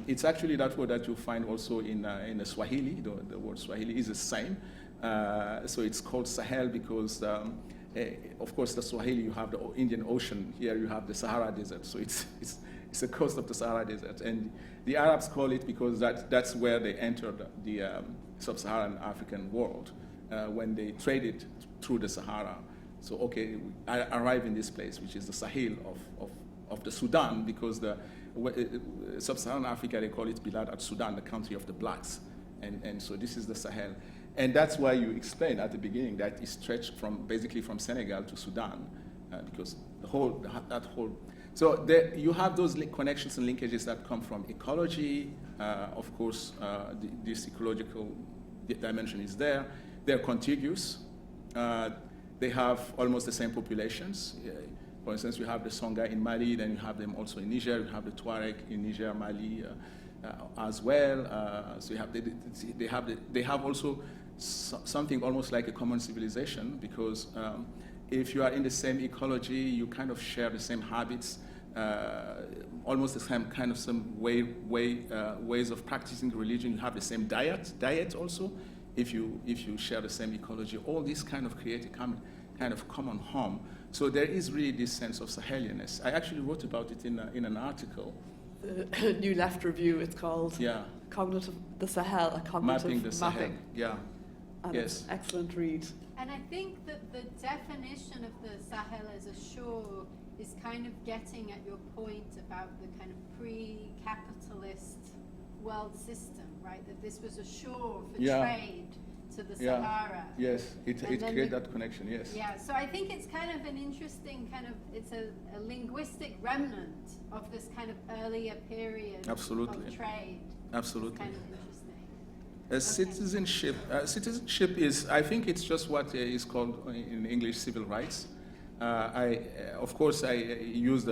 It's actually that word that you find also in the Swahili. The word Swahili is the same. So it's called Sahel because of course, the Swahili, you have the Indian Ocean. Here you have the Sahara Desert. So it's the coast of the Sahara Desert. And the Arabs call it because that's where they entered the sub-Saharan African world when they traded through the Sahara. So, okay, I arrive in this place, which is the Sahel of the Sudan, because the sub-Saharan Africa, they call it Bilad al-Sudan, the country of the blacks. And so this is the Sahel. And that's why you explained at the beginning that it stretched basically from Senegal to Sudan, because so you have those connections and linkages that come from ecology. Of course, this ecological dimension is there. They're contiguous. They have almost the same populations. For instance, you have the Songhai in Mali, then you have them also in Niger. You have the Tuareg in Niger, Mali as well. So they have also something almost like a common civilization, because if you are in the same ecology, you kind of share the same habits, almost the same kind of ways of practicing religion. You have the same diet also. If you share the same ecology, all these kind of create a kind of common home. So there is really this sense of Sahelianness. I actually wrote about it in an article. The New Left Review, it's called. Yeah. The Sahel, a cognitive mapping the Sahel. Yeah. And yes. It's an excellent read. And I think that the definition of the Sahel as a shore is kind of getting at your point about the kind of pre-capitalist world system, right? That this was a shore for trade to the Sahara. Yes, it created that connection, yes. Yeah, so I think it's kind of an interesting it's a linguistic remnant of this kind of earlier period of trade. Absolutely. It's kind of interesting. Citizenship is, I think it's just what is called in English civil rights. Of course, I use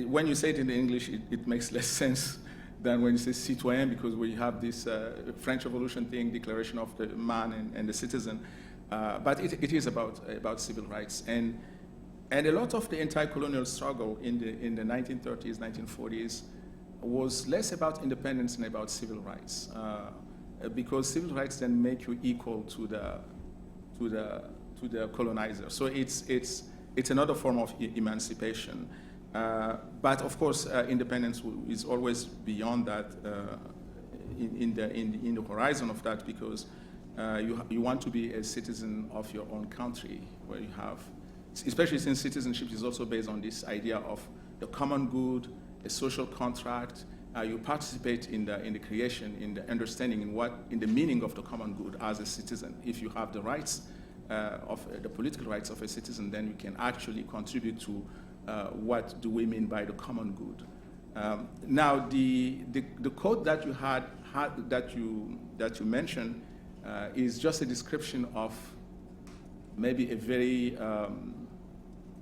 when you say it in English, it makes less sense than when you say citoyen, because we have this French Revolution thing, Declaration of the Man and the Citizen. But it is about civil rights. And a lot of the anti-colonial struggle in the 1930s, 1940s, was less about independence and about civil rights, because civil rights then make you equal to the colonizer. So it's another form of emancipation. But of course, independence is always beyond that, in the horizon of that, because you want to be a citizen of your own country, where you have, especially since citizenship is also based on this idea of the common good, a social contract. You participate in the creation, in the understanding, in the meaning of the common good as a citizen. If you have the rights the political rights of a citizen, then you can actually contribute to what do we mean by the common good. Now, the quote that you that you mentioned is just a description of maybe a very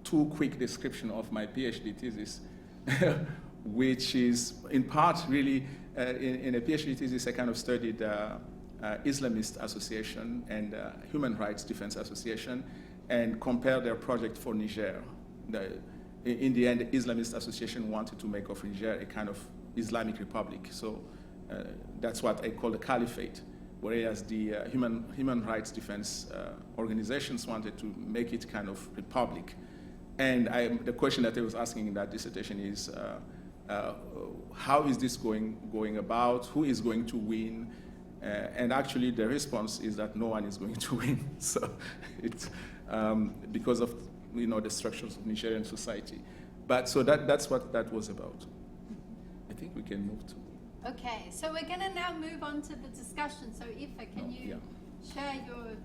too quick description of my PhD thesis, which is in part really in a PhD thesis I kind of studied Islamist Association and Human Rights Defense Association and compared their project for Niger. In the end, the Islamist Association wanted to make of Niger a kind of Islamic republic. So that's what I call the caliphate, whereas the human rights defense organizations wanted to make it kind of republic. And the question that I was asking in that dissertation is, how is this going about? Who is going to win? And actually, the response is that no one is going to win. So it's because of the structures of Nigerian society. But so that's what that was about. I think we can move to. Okay, so we're going to now move on to the discussion. So Aoife, can you share your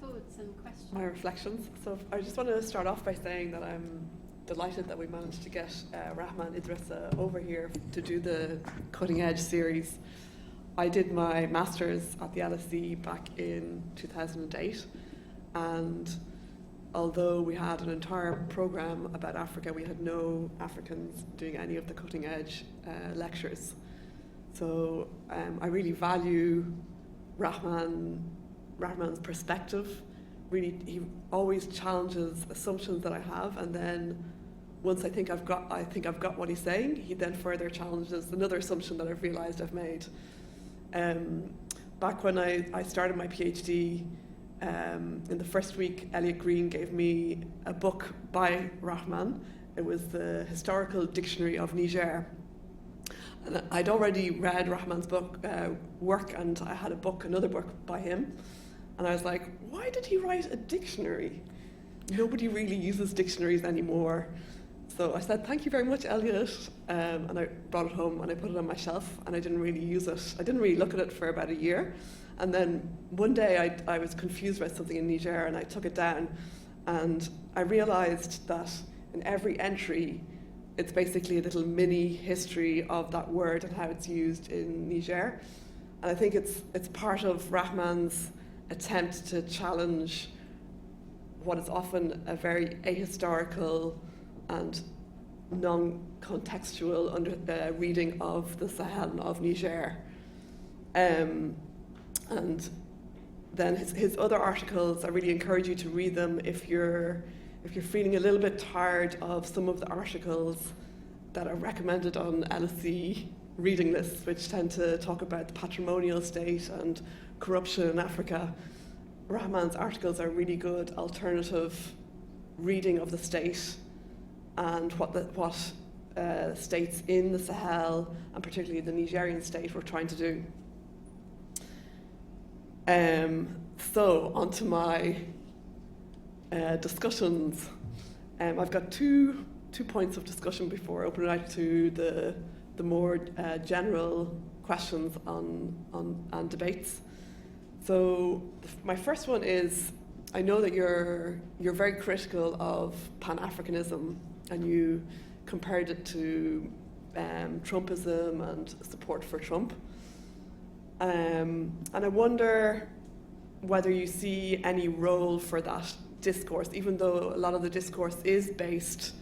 thoughts and questions? My reflections. So I just want to start off by saying that I'm delighted that we managed to get Rahmane Idrissa over here to do the Cutting Edge series. I did my master's at the LSE back in 2008, and although we had an entire program about Africa, we had no Africans doing any of the Cutting Edge lectures. So I really value Rahmane's perspective. Really, he always challenges assumptions that I have, and then once I think I've got what he's saying, he then further challenges another assumption that I've realised I've made. Back when I started my PhD, in the first week, Elliot Green gave me a book by Rahmane. It was the Historical Dictionary of Niger. And I'd already read Rahmane's work, and I had another book by him. And I was like, why did he write a dictionary? Nobody really uses dictionaries anymore. So I said, thank you very much, Elliot. And I brought it home and I put it on my shelf, and I didn't really use it. I didn't really look at it for about a year. And then one day I was confused about something in Niger, and I took it down, and I realized that in every entry, it's basically a little mini history of that word and how it's used in Niger. And I think it's part of Rahmane's attempt to challenge what is often a very ahistorical and non-contextual reading of the Sahel and of Niger. And then his other articles, I really encourage you to read them if you're feeling a little bit tired of some of the articles that are recommended on LSE reading lists, which tend to talk about the patrimonial state and corruption in Africa. Rahmane's articles are really good alternative reading of the state and what states in the Sahel, and particularly the Nigerian state, were trying to do. So, onto my discussions. I've got two points of discussion before I open it out to the more general questions on debates. So my first one is, I know that you're very critical of Pan-Africanism, and you compared it to Trumpism and support for Trump. And I wonder whether you see any role for that discourse, even though a lot of the discourse is based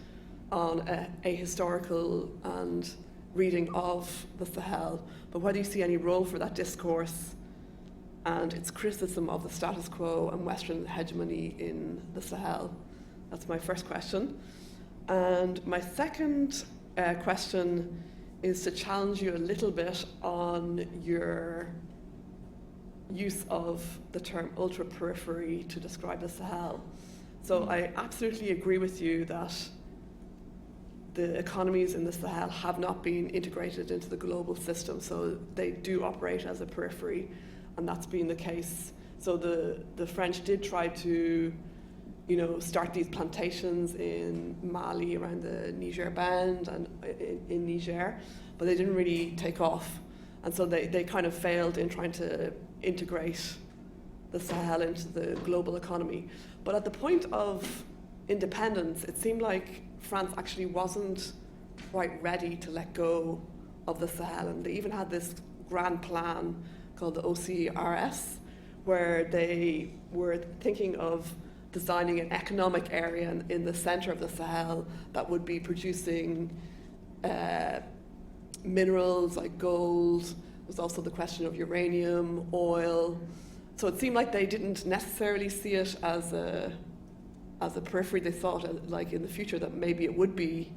on a historical and reading of the Sahel, but whether you see any role for that discourse and its criticism of the status quo and Western hegemony in the Sahel. That's my first question. And my second question is to challenge you a little bit on your use of the term ultra-periphery to describe the Sahel. So I absolutely agree with you that the economies in the Sahel have not been integrated into the global system, so they do operate as a periphery, and that's been the case So the French did try to, start these plantations in Mali around the Niger Band and in Niger, but they didn't really take off. And so they kind of failed in trying to integrate the Sahel into the global economy. But at the point of independence, it seemed like France actually wasn't quite ready to let go of the Sahel. And they even had this grand plan called the OCRS, where they were thinking of designing an economic area in the center of the Sahel that would be producing minerals like gold. There was also the question of uranium, oil. So it seemed like they didn't necessarily see it as a periphery. They thought, like in the future, that maybe it would be,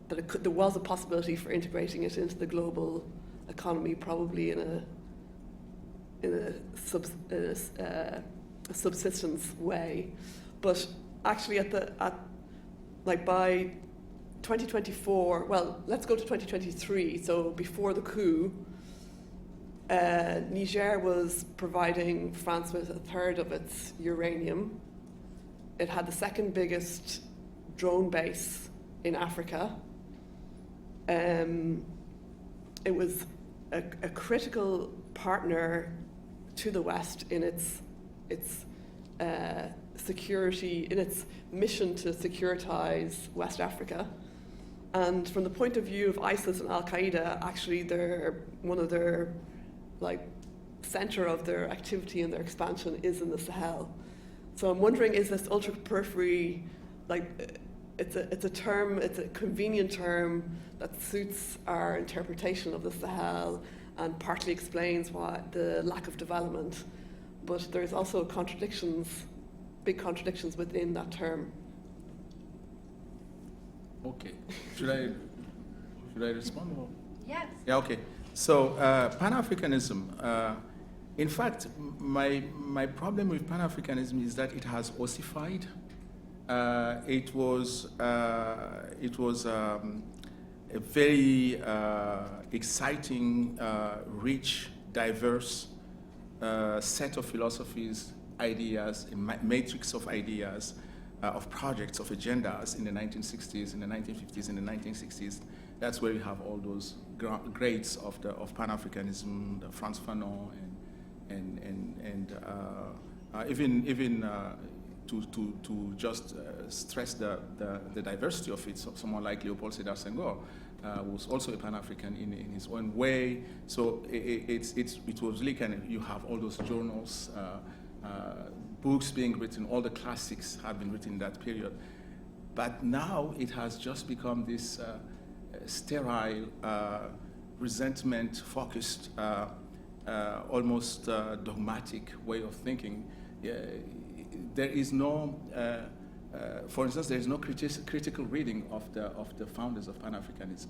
that there was a possibility for integrating it into the global economy, probably in a subsistence way. But actually by 2024, well, let's go to 2023, so before the coup, Niger was providing France with a third of its uranium. It had the second biggest drone base in Africa. It was a critical partner to the West in its security, in its mission to securitize West Africa. And from the point of view of ISIS and Al-Qaeda, actually one of their center of their activity and their expansion is in the Sahel. So I'm wondering, is this ultra-periphery, it's a term, it's a convenient term that suits our interpretation of the Sahel and partly explains why the lack of development, but there's also big contradictions within that term. Okay, should I respond? Or? Yes. Yeah, okay. So Pan-Africanism, in fact, my problem with Pan-Africanism is that it has ossified. It was a very exciting, rich, diverse set of philosophies, ideas, a matrix of ideas, of projects, of agendas in the 1960s, in the 1950s, in the 1960s. That's where you have all those greats of Pan-Africanism, the Frantz Fanon, and even to just stress the diversity of it. So someone like Léopold Sédar Senghor was also a Pan-African in his own way. So it was really kind of, you have all those journals, books being written, all the classics have been written in that period. But now it has just become this sterile, resentment-focused, almost dogmatic way of thinking. There is no, for instance, there is no critical reading of the founders of Pan-Africanism.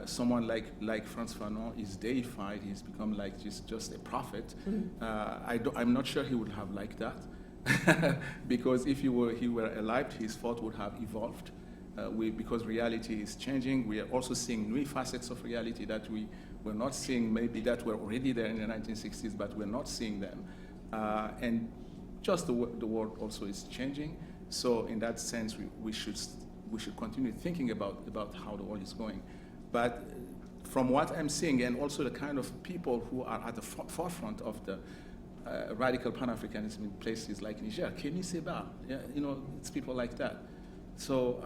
Someone like Frantz Fanon is deified. He's become like just a prophet. Mm-hmm. I'm not sure he would have liked that, because if he were alive, his thought would have evolved. Because reality is changing, we are also seeing new facets of reality that we were not seeing, maybe that were already there in the 1960s, but we're not seeing them. And just the world also is changing. So in that sense, we should continue thinking about how the world is going. But from what I'm seeing, and also the kind of people who are at the forefront of the radical Pan-Africanism in places like Niger, Kémy Séba, it's people like that. So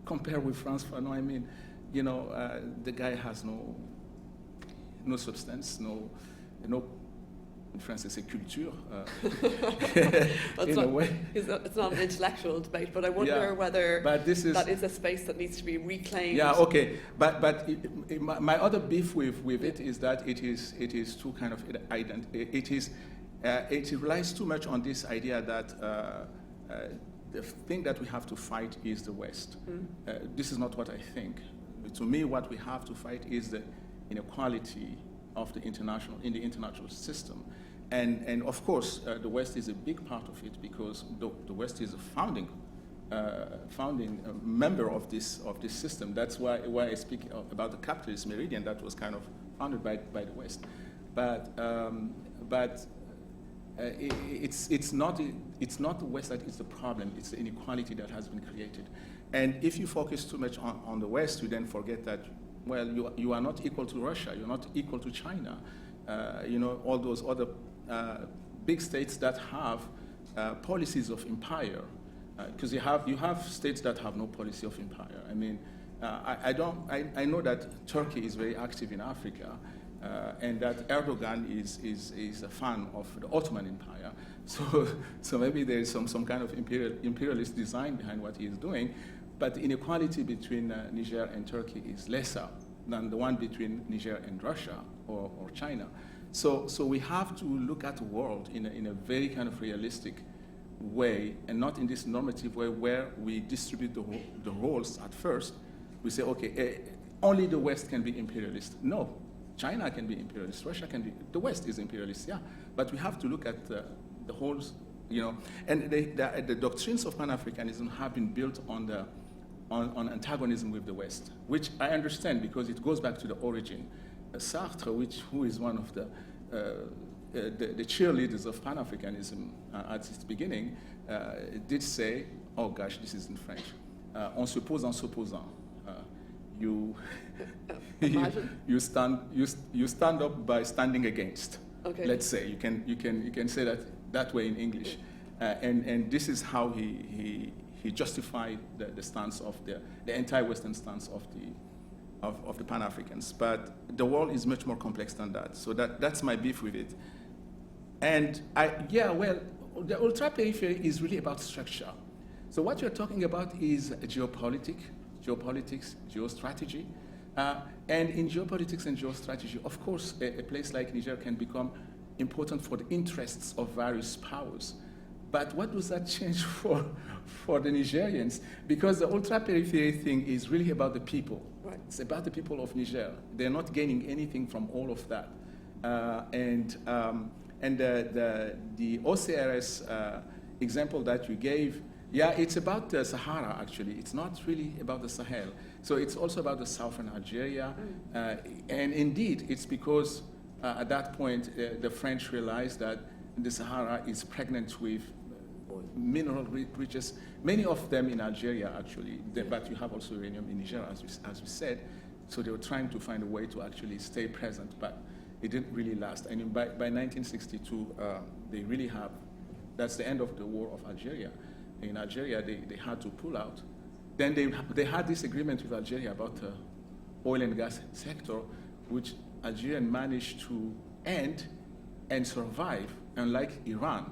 compare with Frantz Fanon, I mean, the guy has no substance, no. In France, it's a culture, in a way. It's not an intellectual debate, but I wonder whether that is a space that needs to be reclaimed. Yeah, okay. But my other beef with it is that it is too kind of it relies too much on this idea that the thing that we have to fight is the West. Mm. This is not what I think. To me, what we have to fight is the inequality of the international system. And of course, the West is a big part of it, because the West is a founding member of this system. That's why I speak about the capitalist meridian that was kind of founded by the West. But it's not the West that is the problem, it's the inequality that has been created. And if you focus too much on the West, you then forget that, well, you are not equal to Russia, you're not equal to China, all those other big states that have policies of empire, because you have states that have no policy of empire. I mean, I know that Turkey is very active in Africa, and that Erdogan is a fan of the Ottoman Empire. So maybe there is some kind of imperialist design behind what he is doing, but the inequality between Niger and Turkey is lesser than the one between Niger and Russia or China. So we have to look at the world in a very kind of realistic way, and not in this normative way where we distribute the roles at first. We say, okay, only the West can be imperialist. No, China can be imperialist, Russia can be, the West is imperialist, yeah. But we have to look at the whole, and the doctrines of Pan-Africanism have been built on antagonism with the West, which I understand because it goes back to the origin. Sartre, who is one of the cheerleaders of Pan-Africanism at its beginning, did say, oh gosh, this is in French, on se pose en s'opposant. You stand up by standing against. Okay. Let's say you can say that way in English, and this is how he justified the stance of the anti-Western stance of the Pan-Africans. But the world is much more complex than that. So that's my beef with it. And the ultra-periphery is really about structure. So what you're talking about is geopolitics, geostrategy. And in geopolitics and geostrategy, of course, a place like Niger can become important for the interests of various powers. But what does that change for the Nigerians? Because the ultra-periphery thing is really about the people. Right. It's about the people of Niger. They're not gaining anything from all of that. And the OCRS example that you gave, yeah, it's about the Sahara, actually. It's not really about the Sahel. So it's also about the southern Algeria. And indeed, it's because at that point, the French realized that the Sahara is pregnant with mineral riches, many of them in Algeria, actually. But you have also uranium in Niger, as we said. So they were trying to find a way to actually stay present, but it didn't really last. I mean, by 1962, they really have, that's the end of the war of Algeria. In Algeria, they had to pull out. Then they had this agreement with Algeria about the oil and gas sector, which Algeria managed to end and survive, unlike Iran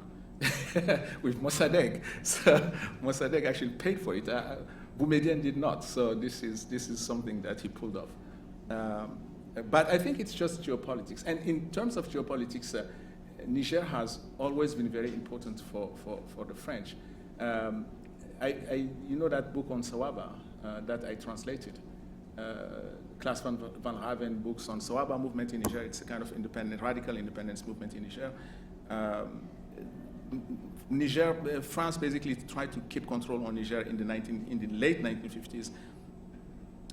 with Mossadegh. So Mossadegh actually paid for it. Boumediene did not. So this is something that he pulled off. But I think it's just geopolitics. And in terms of geopolitics, Niger has always been very important for the French. You know that book on Sawaba that I translated? Klaas van Raven books on Sawaba movement in Niger. It's a kind of radical independence movement in Niger. France basically tried to keep control on Niger in the late 1950s.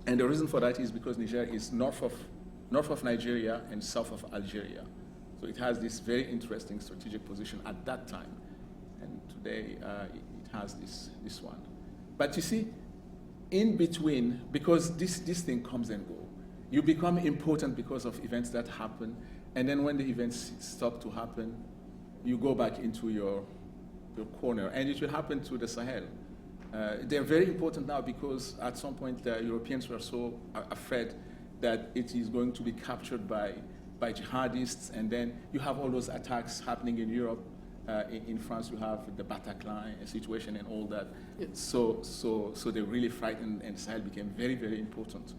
And the reason for that is because Niger is north of Nigeria and south of Algeria. So it has this very interesting strategic position at that time. And today it has this one. But you see, in between, because this thing comes and goes, you become important because of events that happen, and then when the events stop to happen, you go back into your corner, and it will happen to the Sahel. They're very important now because at some point the Europeans were so afraid that it is going to be captured by jihadists, and then you have all those attacks happening in Europe. In France, you have the Bataclan situation and all that. So they're really frightened, and Sahel became very, very important.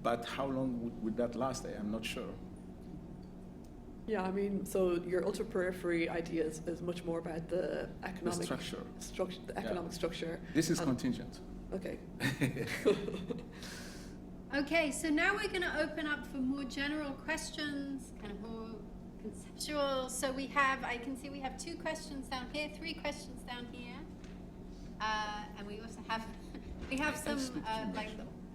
But how long would that last? I'm not sure. Yeah, I mean, so your ultra-periphery idea is much more about the economic structure. The economic structure. This is contingent. Okay. Okay, so now we're going to open up for more general questions, kind of more conceptual. So I can see we have 2 questions down here, 3 questions down here, and we also have some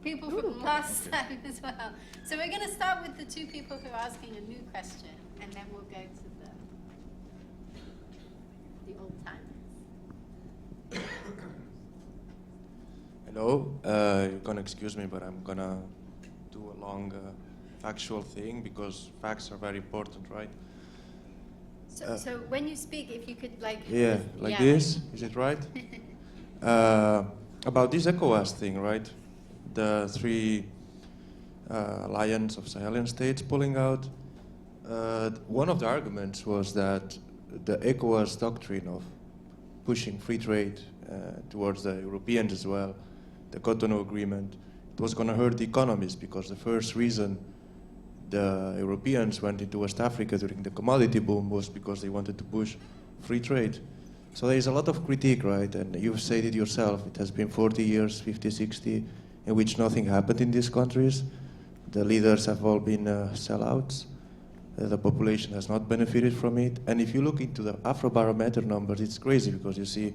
people from last time as well. So we're going to start with the 2 people who are asking a new question, and then we'll go to the old timers. Hello, you're gonna excuse me, but I'm gonna do a long factual thing because facts are very important, right? So when you speak, if you could like... Yeah, like this, is it right? About this ECOWAS thing, right? The three alliance of Sahelian states pulling out. One of the arguments was that the ECOWAS doctrine of pushing free trade towards the Europeans as well, the Cotonou Agreement, it was going to hurt the economies because the first reason the Europeans went into West Africa during the commodity boom was because they wanted to push free trade. So there is a lot of critique, right? And you've said it yourself. It has been 40 years, 50, 60, in which nothing happened in these countries. The leaders have all been sellouts. The population has not benefited from it. And if you look into the Afrobarometer numbers, it's crazy because you see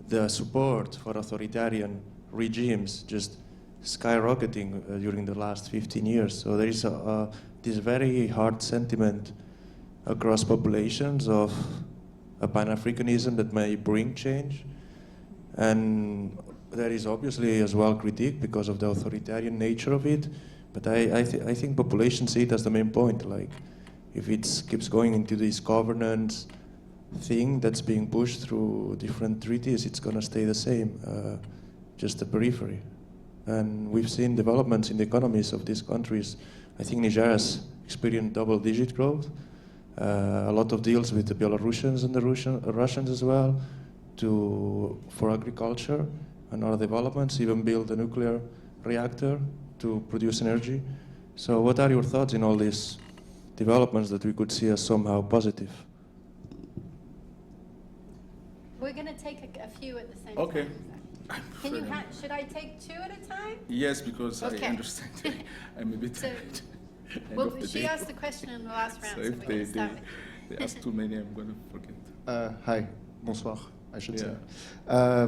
the support for authoritarian regimes just skyrocketing during the last 15 years. So there is this very hard sentiment across populations of a Pan-Africanism that may bring change. And there is obviously as well critique because of the authoritarian nature of it. But I think populations see it as the main point. Like, if it keeps going into this governance thing that's being pushed through different treaties, it's going to stay the same, just the periphery. And we've seen developments in the economies of these countries. I think Niger has experienced double-digit growth. A lot of deals with the Belarusians and the Russians as well for agriculture and other developments, even build a nuclear reactor to produce energy. So what are your thoughts in all these developments that we could see as somehow positive? We're going to take a few at the same Okay. time. Can you should I take two at a time? Yes, because Okay. I understand. I'm a bit tired. Well, she asked the question in the last round, So so if we're going to start they ask too many, I'm going to forget. Hi, bonsoir, I should say. Yeah.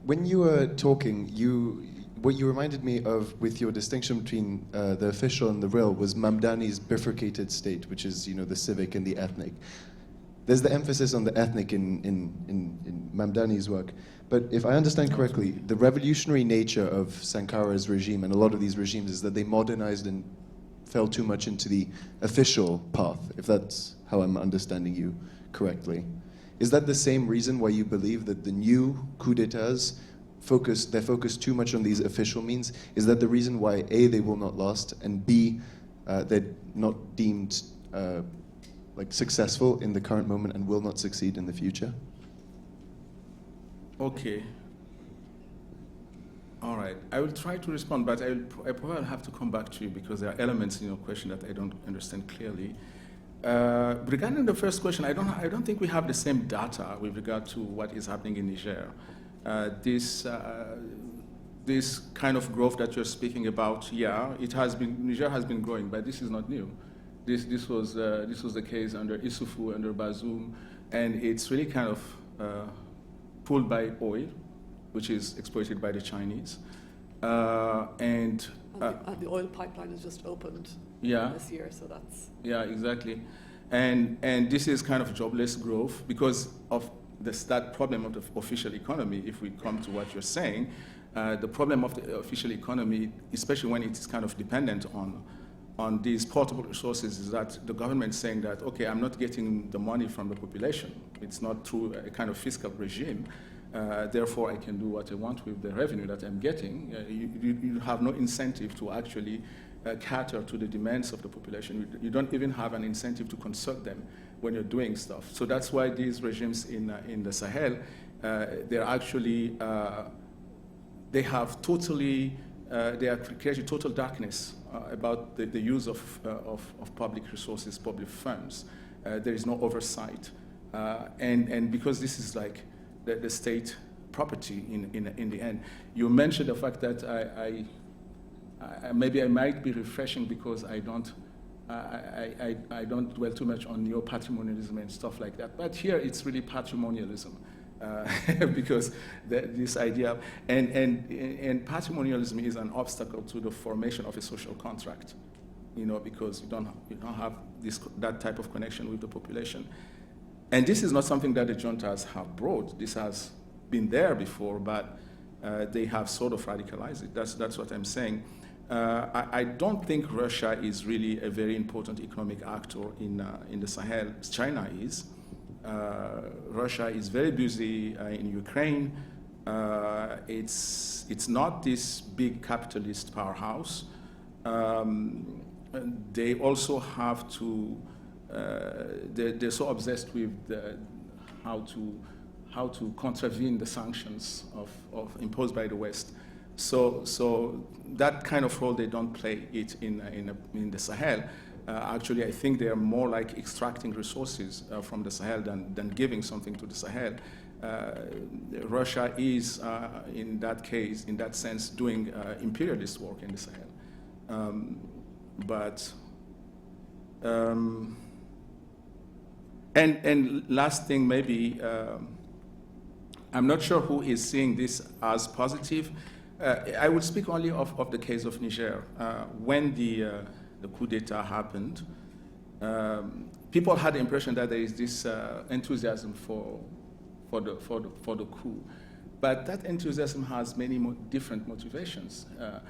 When you were talking, what you reminded me of with your distinction between the official and the real was Mamdani's bifurcated state, which is, the civic and the ethnic. There's the emphasis on the ethnic in Mamdani's work. But if I understand correctly, the revolutionary nature of Sankara's regime and a lot of these regimes is that they modernized and fell too much into the official path, if that's how I'm understanding you correctly. Is that the same reason why you believe that the new coup d'etats they're focused too much on these official means? Is that the reason why A, they will not last, and B, they're not deemed successful in the current moment and will not succeed in the future? Okay. All right. I will try to respond, but I probably have to come back to you because there are elements in your question that I don't understand clearly. Regarding the first question, I don't think we have the same data with regard to what is happening in Niger. This kind of growth that you're speaking about, Niger has been growing, but this is not new. This was the case under Issoufou, under Bazoum, and it's really kind of pulled by oil, which is exploited by the Chinese. And the oil pipeline has just opened this year, so that's... Yeah, exactly. And this is kind of jobless growth because of that problem of the official economy. If we come to what you're saying, the problem of the official economy, especially when it is kind of dependent on these portable resources, is that the government is saying that, okay, I'm not getting the money from the population. It's not through a kind of fiscal regime. Therefore, I can do what I want with the revenue that I'm getting. You have no incentive to actually cater to the demands of the population. You don't even have an incentive to consult them when you're doing stuff. So that's why these regimes in the Sahel, they're actually, they have totally, they are creating total darkness about the use of public resources, public funds. There is no oversight. And because this is like the state property in the end. You mentioned the fact that maybe I might be refreshing because I don't dwell too much on neo-patrimonialism and stuff like that. But here it's really patrimonialism because this idea, and patrimonialism is an obstacle to the formation of a social contract, because you don't have that type of connection with the population. And this is not something that the juntas have brought. This has been there before, but they have sort of radicalized it. That's what I'm saying. I don't think Russia is really a very important economic actor in the Sahel. China is. Russia is very busy in Ukraine. It's not this big capitalist powerhouse. They also have to. They're so obsessed with how to contravene the sanctions imposed by the West. So that kind of role they don't play it in the Sahel. Actually, I think they are more like extracting resources from the Sahel than giving something to the Sahel. Russia is, in that case, in that sense, doing imperialist work in the Sahel. And last thing, maybe, I'm not sure who is seeing this as positive. I will speak only of the case of Niger. When the coup d'etat happened, people had the impression that there is this enthusiasm for the coup. But that enthusiasm has many different motivations. I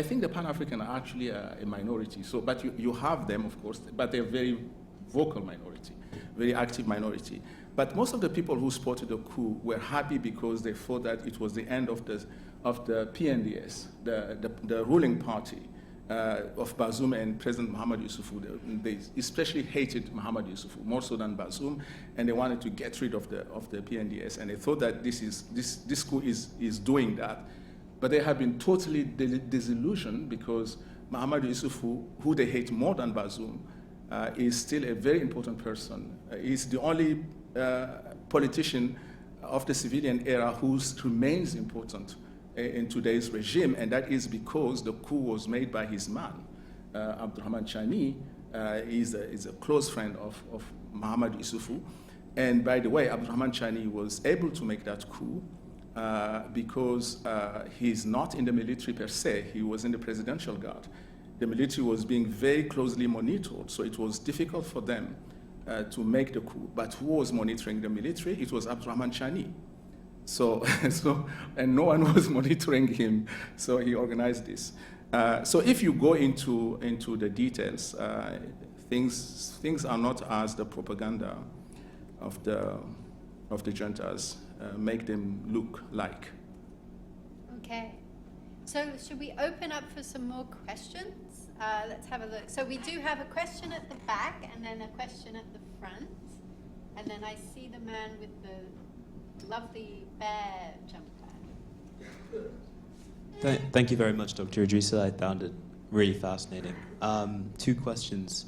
think the Pan-African are actually a minority. But you have them, of course, but they're very vocal minority, very active minority. But most of the people who supported the coup were happy because they thought that it was the end of the PNDS, the ruling party of Bazoum and President Mohamed Youssoufou. They especially hated Mohamed Youssoufou more so than Bazoum, and they wanted to get rid of the PNDS. And they thought that this coup is doing that, but they have been totally disillusioned because Mohamed Youssoufou, who they hate more than Bazoum, is still a very important person. He's the only politician of the civilian era who remains important in today's regime, and that is because the coup was made by his man, Abdurrahman Chani. Is a close friend of Mohamed Youssoufou. And by the way, Abdurrahman Chani was able to make that coup because he's not in the military per se, he was in the presidential guard. The military was being very closely monitored, so it was difficult for them to make the coup. But who was monitoring the military? It was Abdurrahman Chani. And no one was monitoring him, so he organized this. So if you go into the details, things are not as the propaganda of the juntas make them look like. Okay. So should we open up for some more questions? Let's have a look. So we do have a question at the back and then a question at the front. And then I see the man with the lovely bear jumper. Thank you very much, Dr. Idrissa. I found it really fascinating. Two questions.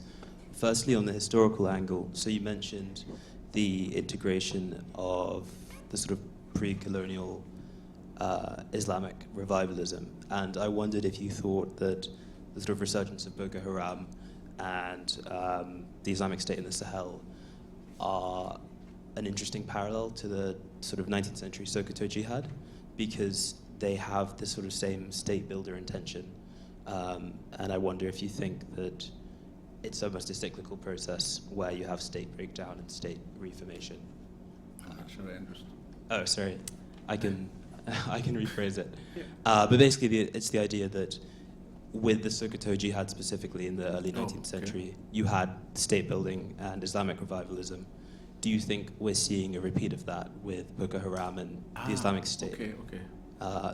Firstly, on the historical angle. So you mentioned the integration of the sort of pre-colonial Islamic revivalism, and I wondered if you thought that the sort of resurgence of Boko Haram and the Islamic State in the Sahel are an interesting parallel to the sort of 19th century Sokoto Jihad, because they have this sort of same state builder intention, and I wonder if you think that it's almost a cyclical process where you have state breakdown and state reformation. Actually, I understand. Oh, sorry, I can rephrase it. But basically, it's the idea that with the Sokoto Jihad specifically in the early 19th century, you had state building and Islamic revivalism. Do you think we're seeing a repeat of that with Boko Haram and the Islamic State? Okay.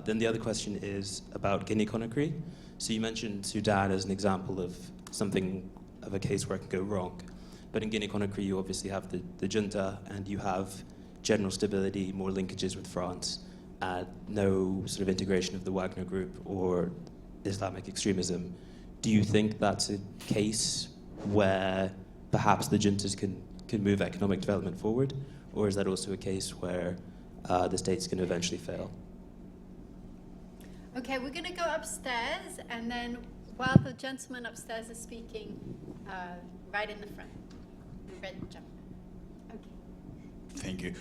Then the other question is about Guinea-Conakry. So you mentioned Sudan as an example of something of a case where it can go wrong. But in Guinea-Conakry, you obviously have the junta, and you have general stability, more linkages with France, and no sort of integration of the Wagner Group or Islamic extremism. Do you think that's a case where perhaps the juntas can move economic development forward, or is that also a case where the state's going to eventually fail? Okay, we're going to go upstairs, and then while the gentleman upstairs is speaking, right in the front, the red jumper. Okay. Thank you.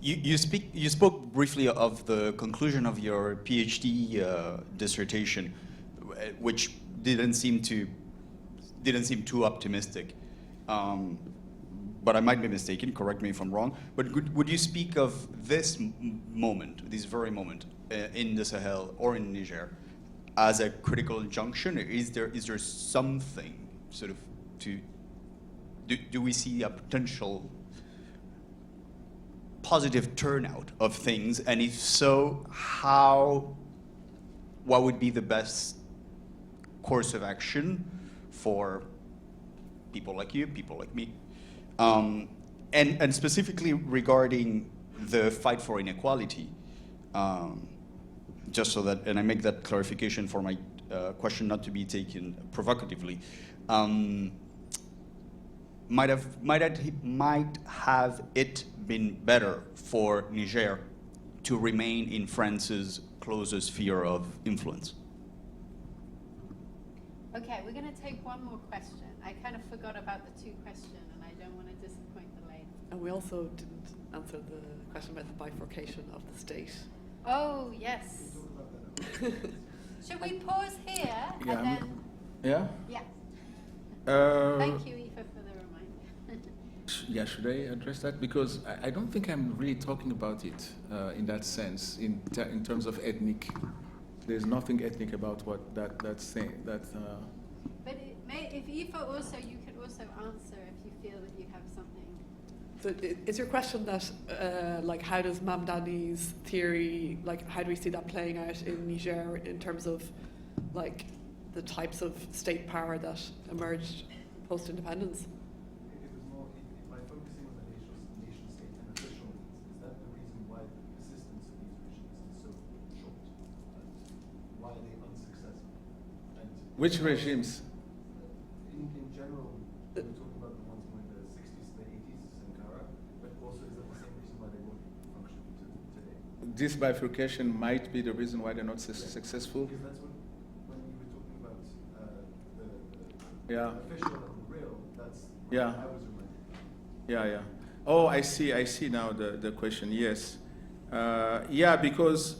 You spoke briefly of the conclusion of your PhD dissertation, which didn't seem too optimistic. but I might be mistaken, correct me if I'm wrong, but would you speak of this moment, this very moment in the Sahel or in Niger as a critical junction? Is there something sort of do we see a potential positive turnout of things, and if so, what would be the best course of action for people like you, people like me? And specifically regarding the fight for inequality, just so that, and I make that clarification for my question not to be taken provocatively, might have it been better for Niger to remain in France's closest sphere of influence? Okay, we're going to take one more question. I kind of forgot about the two questions, and I don't want to disappoint the lady. And we also didn't answer the question about the bifurcation of the state. Oh, yes. Should we pause here and then... Yeah? Yeah. Thank you, Aoife, for the reminder. Yeah, should I address that? Because I don't think I'm really talking about it in that sense, in terms of ethnic. There's nothing ethnic about what that's saying. But if Aoife also, you could also answer if you feel that you have something. So is your question that, like, how does Mamdani's theory, like, how do we see that playing out in Niger in terms of, like, the types of state power that emerged post-independence? It was more, by focusing on the nation state and official needs, is that the reason why the persistence of these regimes is so short? Why are they unsuccessful? And which regimes? In general, we're talking about the ones from the 60s to the 80s, Sankara, but also is that the same reason why they won't function today? This bifurcation might be the reason why they're not successful. Because that's what, when you were talking about the Yeah. official and the real, that's what Yeah. I was reminded. Yeah. Oh, I see now the question, yes. Yeah, because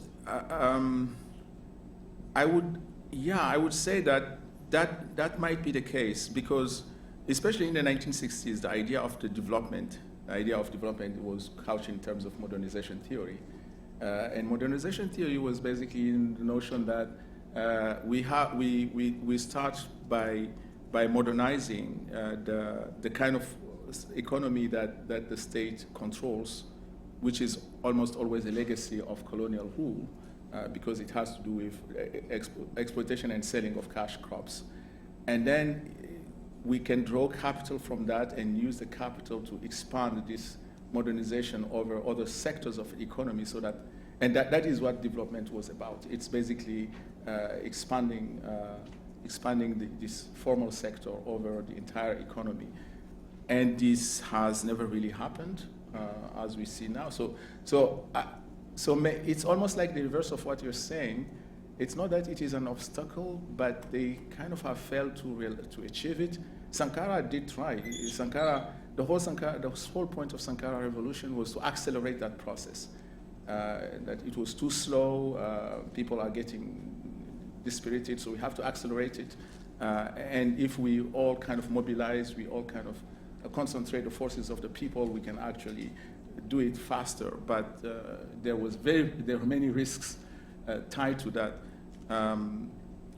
I would say that might be the case, because especially in the 1960s, the idea of development was couched in terms of modernization theory. And modernization theory was basically in the notion that we start by modernizing the kind of economy that the state controls, which is almost always a legacy of colonial rule, because it has to do with exploitation and selling of cash crops. And then we can draw capital from that and use the capital to expand this modernization over other sectors of the economy, so that is what development was about. It's basically expanding this formal sector over the entire economy. And this has never really happened, as we see now. So it's almost like the reverse of what you're saying. It's not that it is an obstacle, but they kind of have failed to achieve it. Sankara did try. The whole point of Sankara revolution was to accelerate that process. That it was too slow. People are getting dispirited, so we have to accelerate it. And if we all kind of mobilize, we all kind of concentrate the forces of the people, we can actually do it faster. But there were many risks tied to that.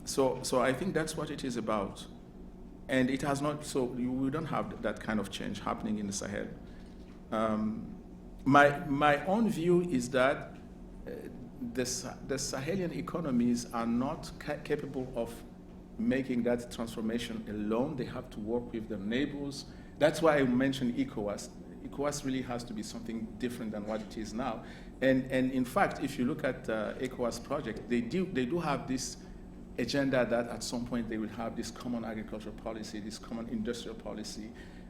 So I think that's what it is about. And it has not, so we don't have that kind of change happening in the Sahel. My own view is that the Sahelian economies are not capable of making that transformation alone. They have to work with their neighbors. That's why I mentioned ECOWAS. ECOWAS really has to be something different than what it is now. And in fact, if you look at ECOWAS project, they do have this agenda that at some point they will have this common agricultural policy, this common industrial policy,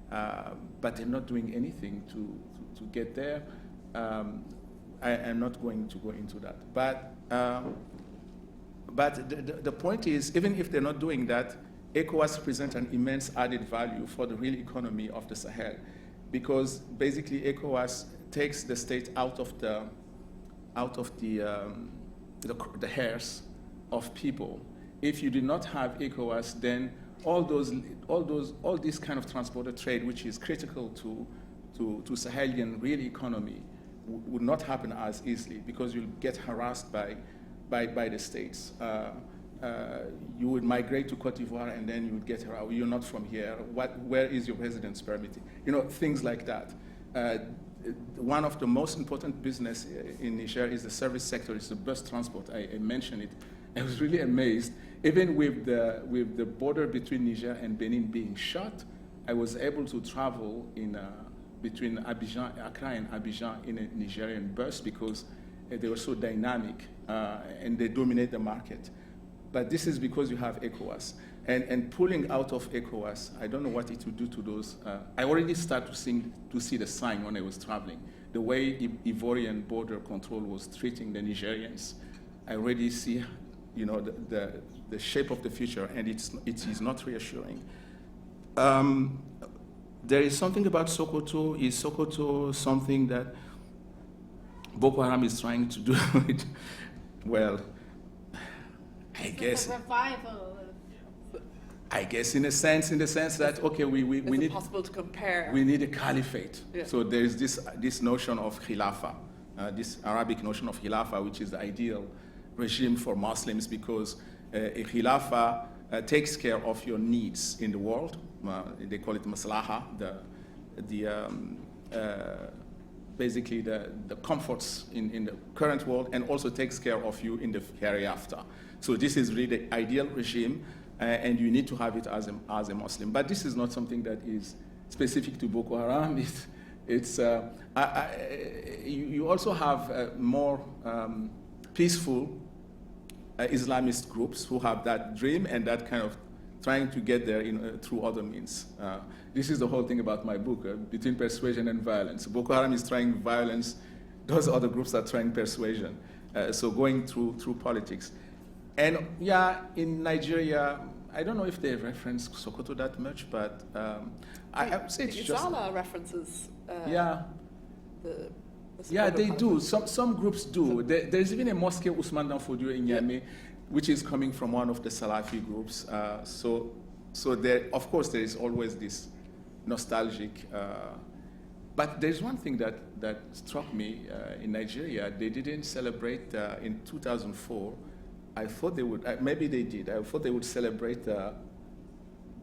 but they're not doing anything to get there. I am not going to go into that. But the point is, even if they're not doing that, ECOWAS presents an immense added value for the real economy of the Sahel, because basically ECOWAS takes the state out of the hairs of people. If you do not have ECOWAS, then all this kind of transborder trade, which is critical to to Sahelian real economy would not happen as easily, because you'll get harassed by the states. You would migrate to Cote d'Ivoire and then you would get harassed. You're not from here. Where is your residence permit? You know, things like that. One of the most important business in Niger is the service sector. It's the bus transport. I mentioned it. I was really amazed. Even with the border between Niger and Benin being shut, I was able to travel between Accra and Abidjan in a Nigerian bus, because they were so dynamic and they dominate the market. But this is because you have ECOWAS. And pulling out of ECOWAS, I don't know what it would do to those. I already started to see the sign when I was traveling. The way Ivorian border control was treating the Nigerians, I already see, you know, the shape of the future, and it is not reassuring. There is something about Sokoto. Is Sokoto something that Boko Haram is trying to do? Well, I guess. Revival. I guess in the sense that, okay, we need. Is it possible to compare? We need a caliphate. Yeah. So there is this notion of khilafa, this Arabic notion of khilafa, which is the ideal regime for Muslims, because a khilafa takes care of your needs in the world. They call it maslaha, basically the comforts in the current world, and also takes care of you in the hereafter. So this is really the ideal regime, and you need to have it as a Muslim. But this is not something that is specific to Boko Haram. You also have more peaceful Islamist groups who have that dream and that kind of trying to get there through other means. This is the whole thing about my book, between persuasion and violence. Boko Haram is trying violence, those other groups are trying persuasion. So going through politics. And yeah, in Nigeria, I don't know if they reference Sokoto that much, but I would say it's just... Izala references yeah. Yeah, they do. Some groups do. There's even a mosque, Usman Danfodio in Niamey, which is coming from one of the Salafi groups. So there, of course, there is always this nostalgic. But there's one thing that struck me in Nigeria. They didn't celebrate in 2004. I thought they would. Maybe they did. I thought they would celebrate the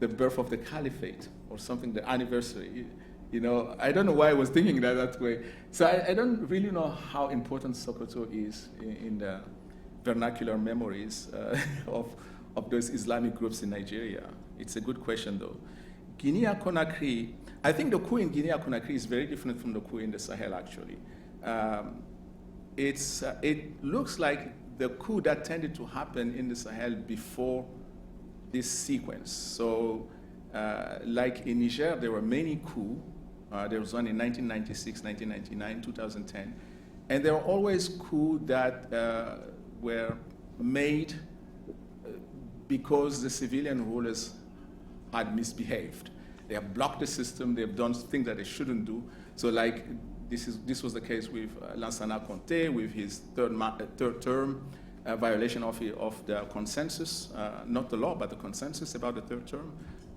birth of the caliphate or something, the anniversary. You know, I don't know why I was thinking that way. So I don't really know how important Sokoto is in the vernacular memories of those Islamic groups in Nigeria. It's a good question, though. Guinea-Conakry, I think the coup in Guinea-Conakry is very different from the coup in the Sahel, actually. It looks like the coup that tended to happen in the Sahel before this sequence. So, like in Niger, there were many coups. There was one in 1996, 1999, 2010. And there were always coups that were made because the civilian rulers had misbehaved. They have blocked the system, they have done things that they shouldn't do. So like, this was the case with Lansana Conté, with his third term, violation of the consensus, not the law, but the consensus about the third term.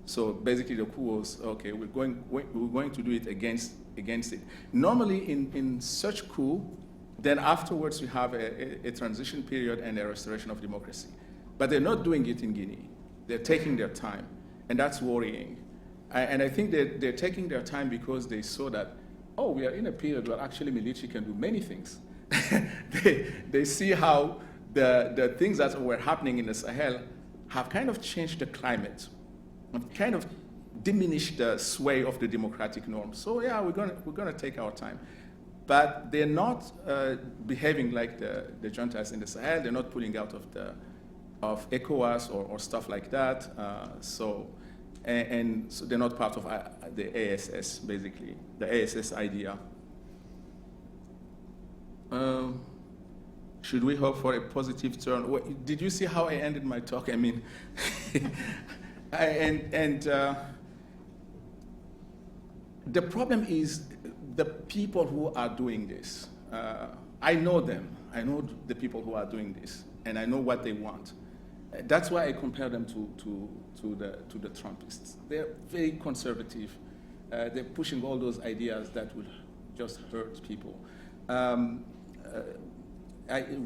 So basically the coup was, okay, we're going to do it against it. Normally in such coup, then afterwards we have a transition period and a restoration of democracy. But they're not doing it in Guinea. They're taking their time, and that's worrying. And I think they're taking their time because they saw that, oh, we are in a period where actually military can do many things. They see how the things that were happening in the Sahel have kind of changed the climate, kind of diminished the sway of the democratic norms. So yeah, we're gonna take our time. But they're not behaving like the juntas in the Sahel. They're not pulling out of ECOWAS or stuff like that. So they're not part of the ASS, basically, the ASS idea. Should we hope for a positive turn? Did you see how I ended my talk? I mean, the problem is the people who are doing this. I know them. I know the people who are doing this, and I know what they want. That's why I compare them to the Trumpists. They're very conservative. they're pushing all those ideas that will just hurt people.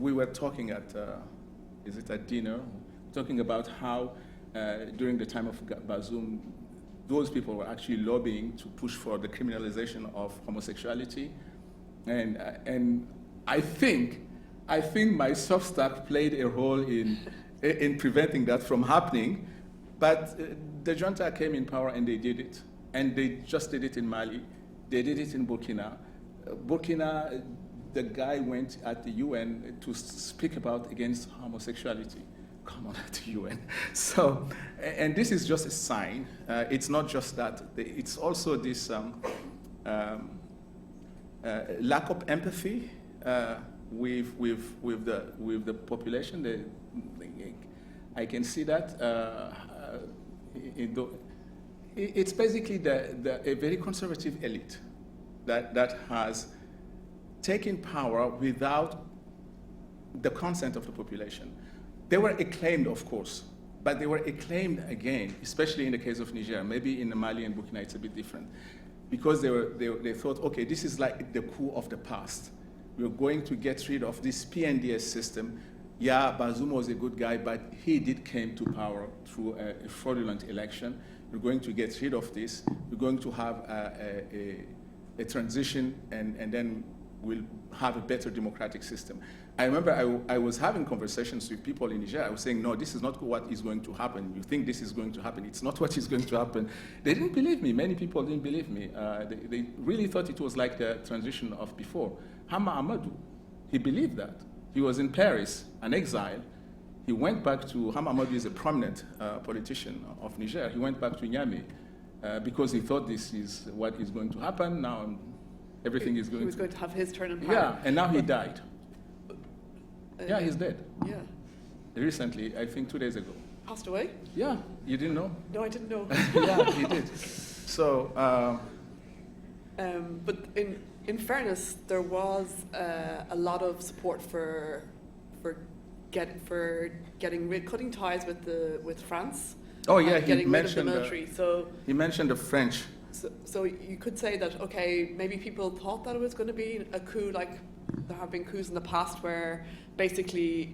We were talking at, is it at dinner, talking about how during the time of Bazoum, those people were actually lobbying to push for the criminalization of homosexuality. And I think my Substack played a role in preventing that from happening. But the junta came in power and they did it. And they just did it in Mali. They did it in Burkina. Burkina, the guy went at the UN to speak about against homosexuality. Come on, at the UN. So, and this is just a sign. It's not just that. It's also this lack of empathy with the population. I can see that. It's basically a very conservative elite that has taken power without the consent of the population. They were acclaimed, of course, but they were acclaimed again, especially in the case of Niger. Maybe in Mali and Burkina it's a bit different, because they thought, okay, this is like the coup of the past. We're going to get rid of this PNDS system. Yeah, Bazoum was a good guy, but he did came to power through a fraudulent election. We're going to get rid of this. We're going to have a transition, and then we'll have a better democratic system. I remember I was having conversations with people in Niger. I was saying, no, this is not what is going to happen. You think this is going to happen. It's not what is going to happen. They didn't believe me. Many people didn't believe me. They really thought it was like the transition of before. Hama Amadou, he believed that. He was in Paris, an exile. He went back to, Hama Amadou is a prominent politician of Niger. He went back to Niamey because he thought this is what is going to happen. Now everything is going to... He was going to have his turn in power. Yeah, and now he died. Yeah, he's dead. Yeah. Recently, I think 2 days ago. Passed away? Yeah, you didn't know? No, I didn't know. Yeah, he did. So... but in fairness, there was a lot of support for cutting ties with France. Oh yeah, he getting mentioned rid of the military. he mentioned the French. So you could say that, okay, maybe people thought that it was going to be a coup, like there have been coups in the past where basically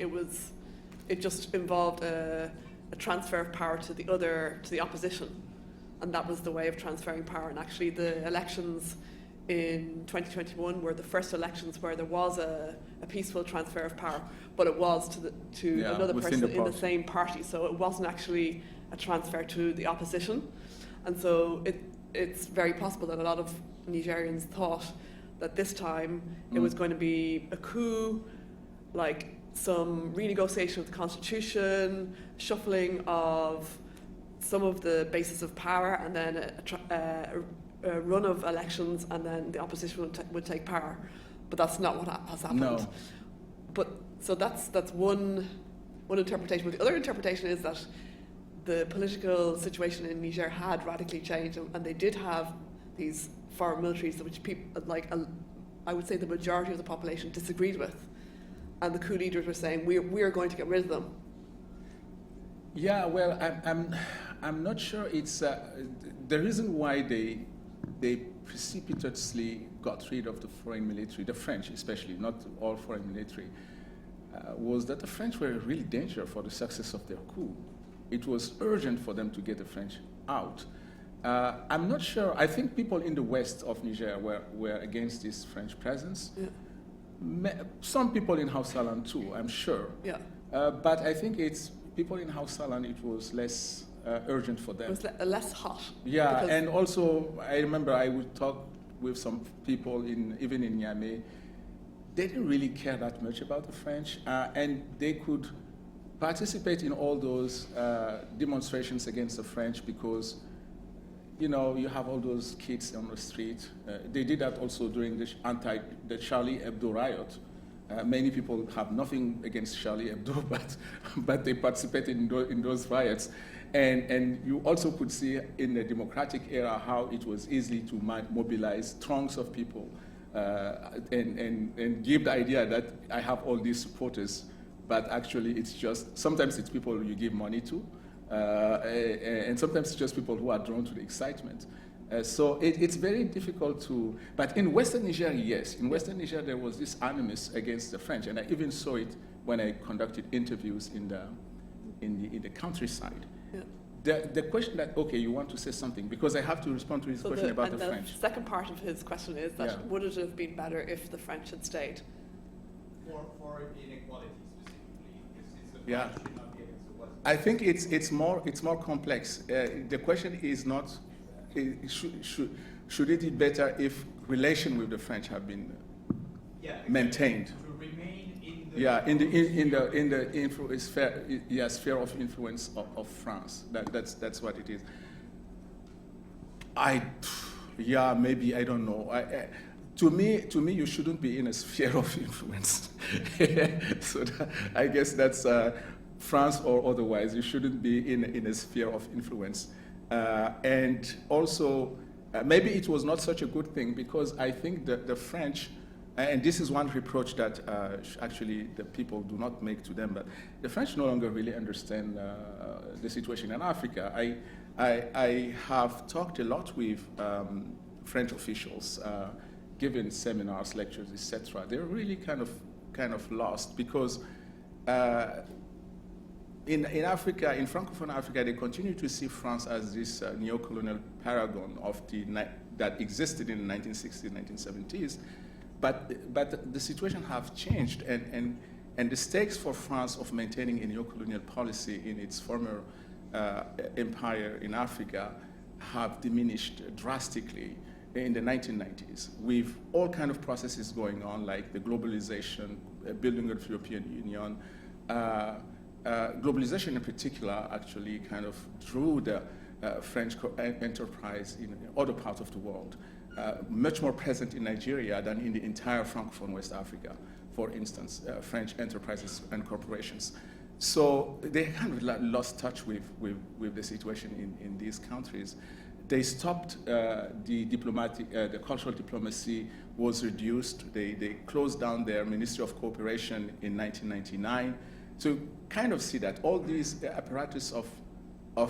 it just involved a transfer of power to the opposition, and that was the way of transferring power. And actually, the elections in 2021 were the first elections where there was a peaceful transfer of power, but it was to another person in the same party. So it wasn't actually a transfer to the opposition, and so it's very possible that a lot of Nigerians thought that this time it was going to be a coup, like some renegotiation of the constitution, shuffling of some of the bases of power, and then a run of elections, and then the opposition would take power. But that's not what has happened. No. But so that's one interpretation. But the other interpretation is that the political situation in Niger had radically changed, and they did have these foreign militaries, which people, I would say the majority of the population disagreed with, and the coup leaders were saying we're going to get rid of them. Yeah, well, I'm not sure it's the reason why they precipitously got rid of the foreign military, the French especially, not all foreign military, was that the French were a real danger for the success of their coup. It was urgent for them to get the French out. I'm not sure. I think people in the west of Niger were against this French presence. Yeah. Some people in Hausaland too, I'm sure. Yeah. But I think it's people in Hausaland, it was less urgent for them. It was less hot. Yeah, and also I remember I would talk with some people even in Niamey. They didn't really care that much about the French, and they could participate in all those demonstrations against the French because, you know, you have all those kids on the street. They did that also during the Charlie Hebdo riot. Many people have nothing against Charlie Hebdo, but they participated in those riots. And you also could see in the democratic era how it was easy to mobilize throngs of people and give the idea that I have all these supporters, but actually it's just, sometimes it's people you give money to, and sometimes it's just people who are drawn to the excitement. So it's very difficult to, but in Western Niger, yes. In Western Niger, there was this animus against the French, and I even saw it when I conducted interviews in the countryside. Yeah. The question that, okay, you want to say something, because I have to respond to his question about the French. The second part of his question is that would it have been better if the French had stayed? For inequality specifically, Yeah. I think it's more complex. The question is not should it be better if relation with the French have been maintained? To remain in the sphere of influence of France. That's what it is. Maybe, I don't know. To me, you shouldn't be in a sphere of influence. So I guess that's France or otherwise. You shouldn't be in a sphere of influence. And also, maybe it was not such a good thing, because I think that the French, and this is one reproach that actually the people do not make to them, but the French no longer really understand the situation in Africa. I have talked a lot with French officials, given seminars, lectures, etc. They're really kind of lost, because in Africa, in Francophone Africa, they continue to see France as this neo-colonial paragon of that existed in the 1960s, 1970s. But the situation have changed, and the stakes for France of maintaining a neo-colonial policy in its former empire in Africa have diminished drastically in the 1990s, with all kind of processes going on, like the globalization, building of the European Union. Globalization in particular actually kind of drew the French enterprise in other parts of the world, much more present in Nigeria than in the entire Francophone West Africa, for instance, French enterprises and corporations. So they kind of lost touch with the situation in these countries. They stopped the cultural diplomacy was reduced. They closed down their Ministry of Cooperation in 1999. So kind of see that all these apparatus of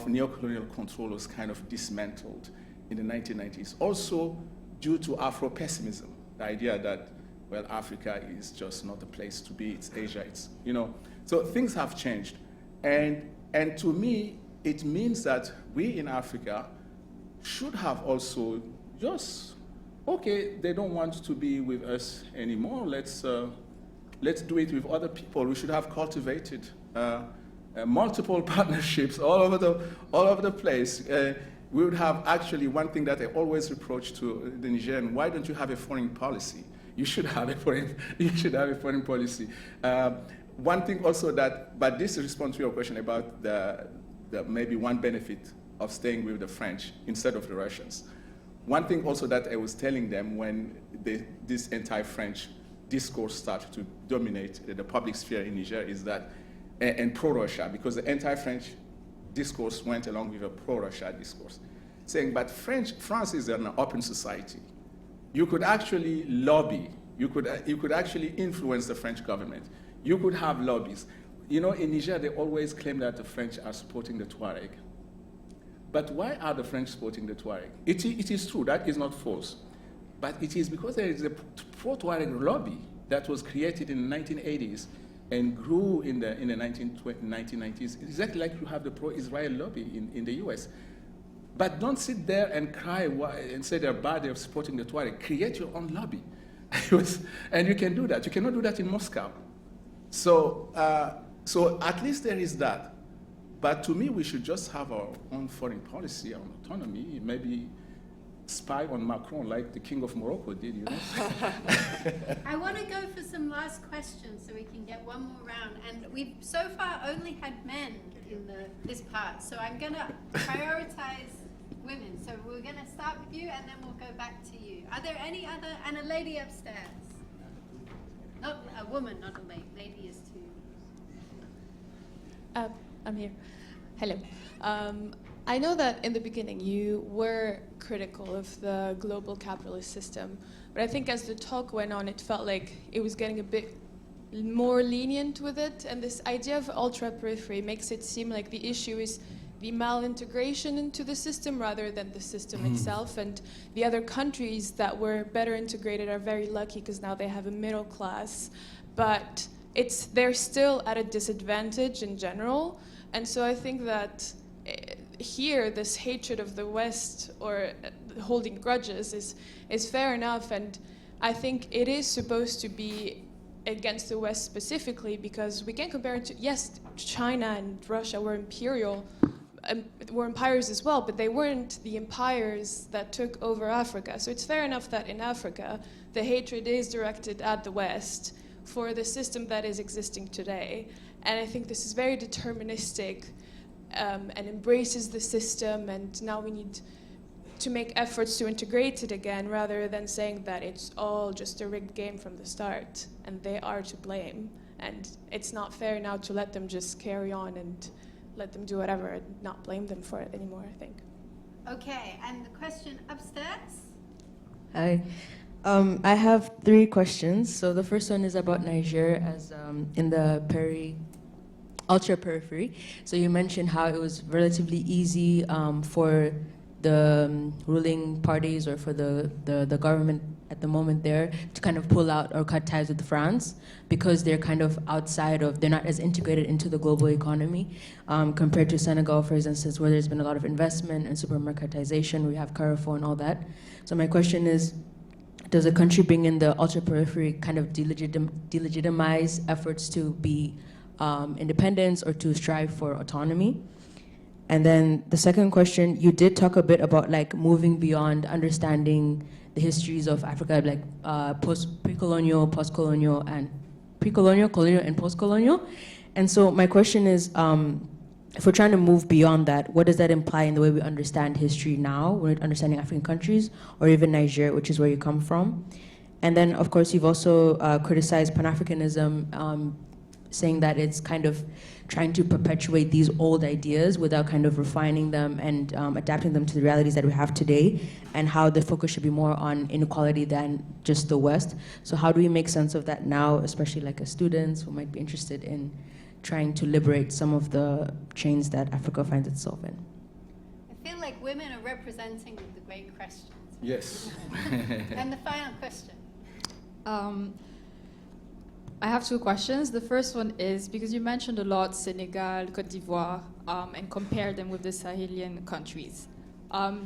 neocolonial control was kind of dismantled in the 1990s. Also due to Afro-pessimism, the idea that, well, Africa is just not a place to be, it's Asia, it's, you know. So things have changed. And to me, it means that we in Africa should have also just, okay, they don't want to be with us anymore, let's do it with other people. We should have cultivated multiple partnerships all over the place. We would have actually, one thing that I always reproach to the Nigerian, why don't you have a foreign policy? You should have a foreign policy. One thing also that, but this responds to your question about the maybe one benefit of staying with the French instead of the Russians. One thing also that I was telling them when this anti-French discourse started to dominate the public sphere in Niger is that, and pro-Russia, because the anti-French discourse went along with a pro-Russia discourse, saying, but France is an open society. You could actually lobby. You could actually influence the French government. You could have lobbies. You know, in Niger, they always claim that the French are supporting the Tuareg. But why are the French supporting the Tuareg? It is true, that is not false. But it is because there is a pro-Tuareg lobby that was created in the 1980s and grew in the 1990s, exactly like you have the pro-Israel lobby in the US. But don't sit there and cry and say they're bad, they're supporting the Tuareg. Create your own lobby. And you can do that. You cannot do that in Moscow. So at least there is that. But to me, we should just have our own foreign policy, our autonomy, maybe spy on Macron like the King of Morocco did, you know? I want to go for some last questions so we can get one more round. And we've so far only had men in this part, so I'm going to prioritize women. So we're going to start with you, and then we'll go back to you. Are there any other, and a lady upstairs? Not a woman, not a lady. Lady is too. I'm here. Hello. I know that in the beginning you were critical of the global capitalist system, but I think as the talk went on, it felt like it was getting a bit more lenient with it, and this idea of ultra-periphery makes it seem like the issue is the malintegration into the system rather than the system itself. And the other countries that were better integrated are very lucky because now they have a middle class, but they're still at a disadvantage in general. And so I think that here, this hatred of the West or holding grudges is fair enough. And I think it is supposed to be against the West specifically because we can compare it to, yes, China and Russia were were empires as well, but they weren't the empires that took over Africa. So it's fair enough that in Africa, the hatred is directed at the West for the system that is existing today. And I think this is very deterministic and embraces the system, and now we need to make efforts to integrate it again rather than saying that it's all just a rigged game from the start and they are to blame. And it's not fair now to let them just carry on and let them do whatever and not blame them for it anymore, I think. Okay, and the question upstairs? Hi. I have 3 questions. So the first one is about Niger as in the ultra-periphery. So you mentioned how it was relatively easy for the ruling parties or for the government at the moment there to kind of pull out or cut ties with France because they're kind of they're not as integrated into the global economy compared to Senegal, for instance, where there's been a lot of investment and supermarketization. We have Carrefour and all that. So my question is, does a country bring in the ultra-periphery kind of delegitimize efforts to be independence or to strive for autonomy? And then the second question, you did talk a bit about like moving beyond understanding the histories of Africa, like pre-colonial, post-colonial, and pre-colonial, colonial, and post-colonial. And so my question is, if we're trying to move beyond that, what does that imply in the way we understand history now, when we're understanding African countries, or even Niger, which is where you come from? And then, of course, you've also criticized Pan-Africanism, saying that it's kind of trying to perpetuate these old ideas without kind of refining them and adapting them to the realities that we have today, and how the focus should be more on inequality than just the West. So how do we make sense of that now, especially like as students who might be interested in trying to liberate some of the chains that Africa finds itself in? I feel like women are representing the great questions. Yes. And the final question. I have 2 questions. The first one is, because you mentioned a lot Senegal, Côte d'Ivoire, and compared them with the Sahelian countries.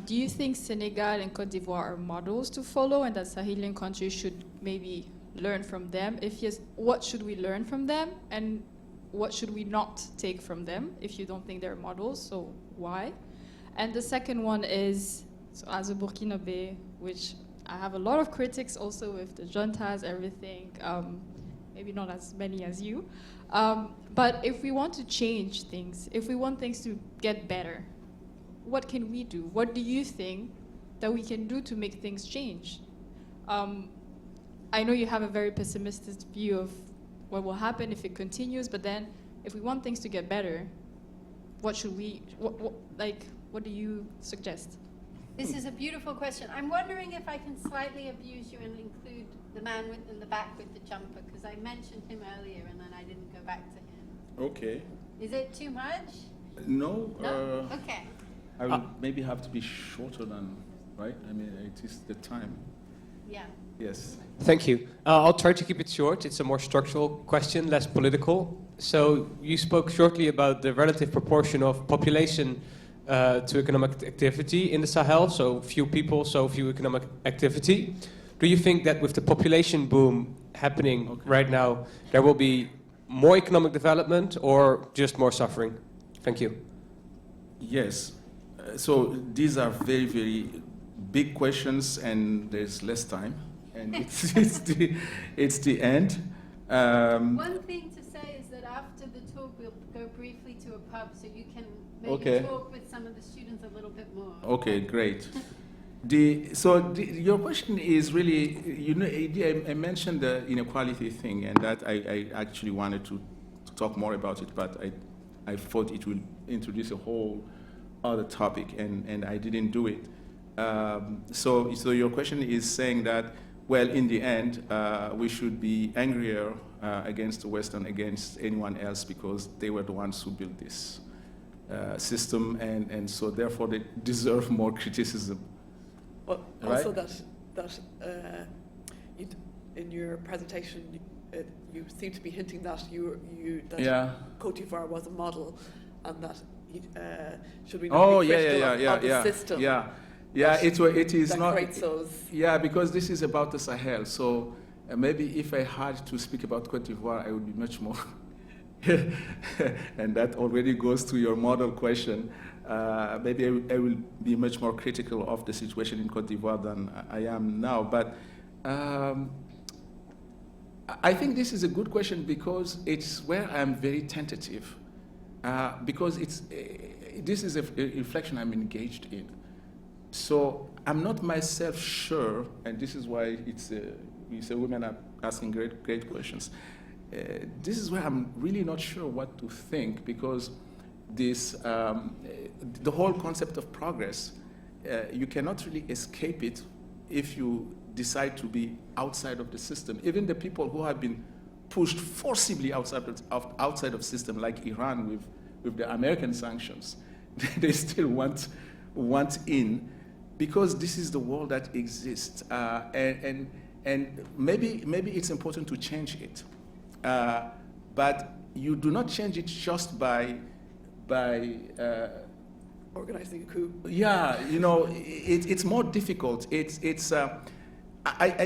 Do you think Senegal and Côte d'Ivoire are models to follow and that Sahelian countries should maybe learn from them? If yes, what should we learn from them? And what should we not take from them if you don't think they're models? So why? And the second one is, so as a Burkinabe, which I have a lot of critics also with the juntas, everything, maybe not as many as you. But if we want to change things, if we want things to get better, what can we do? What do you think that we can do to make things change? I know you have a very pessimistic view of what will happen if it continues, but then if we want things to get better, what should we, what do you suggest? This is a beautiful question. I'm wondering if I can slightly abuse you and include the man in the back with the jumper, because I mentioned him earlier and then I didn't go back to him. Okay. Is it too much? No. No? Okay. I will maybe have to be shorter than, right? I mean, it is the time. Yeah. Yes. Thank you. I'll try to keep it short. It's a more structural question, less political. So you spoke shortly about the relative proportion of population to economic activity in the Sahel, so few people, so few economic activity. Do you think that with the population boom happening right now, there will be more economic development or just more suffering? Thank you. Yes. So these are very, very big questions, and there's less time, and it's the end. One thing to say is that after the talk, we'll go briefly to a pub, so you can maybe talk with some of the students a little bit more. Okay, great. Your question is really, I mentioned the inequality thing, and that I actually wanted to talk more about it, but I thought it would introduce a whole other topic, and I didn't do it. So your question is saying that, well, in the end, we should be angrier against the West and against anyone else because they were the ones who built this. system, and so therefore they deserve more criticism. Well, Right? also that in your presentation, you seem to be hinting that Yeah. Côte d'Ivoire was a model, and that should we not Oh, be critical of the yeah. system? Yeah, it is that not. creates those. Yeah, because this is about the Sahel. So maybe if I had to speak about Côte d'Ivoire, I would be much more. And that already goes to your model question. Maybe I will be much more critical of the situation in Côte d'Ivoire than I am now. But I think this is a good question because it's where I'm very tentative. Because this is a reflection I'm engaged in. So I'm not myself sure, and this is why you say women are asking great questions. This is where I'm really not sure what to think, because this, the whole concept of progress, you cannot really escape it if you decide to be outside of the system. Even the people who have been pushed forcibly outside of system, like Iran with the American sanctions, they still want in, because this is the world that exists, and maybe it's important to change it, but you do not change it just by organizing a coup. Yeah, it's more difficult. I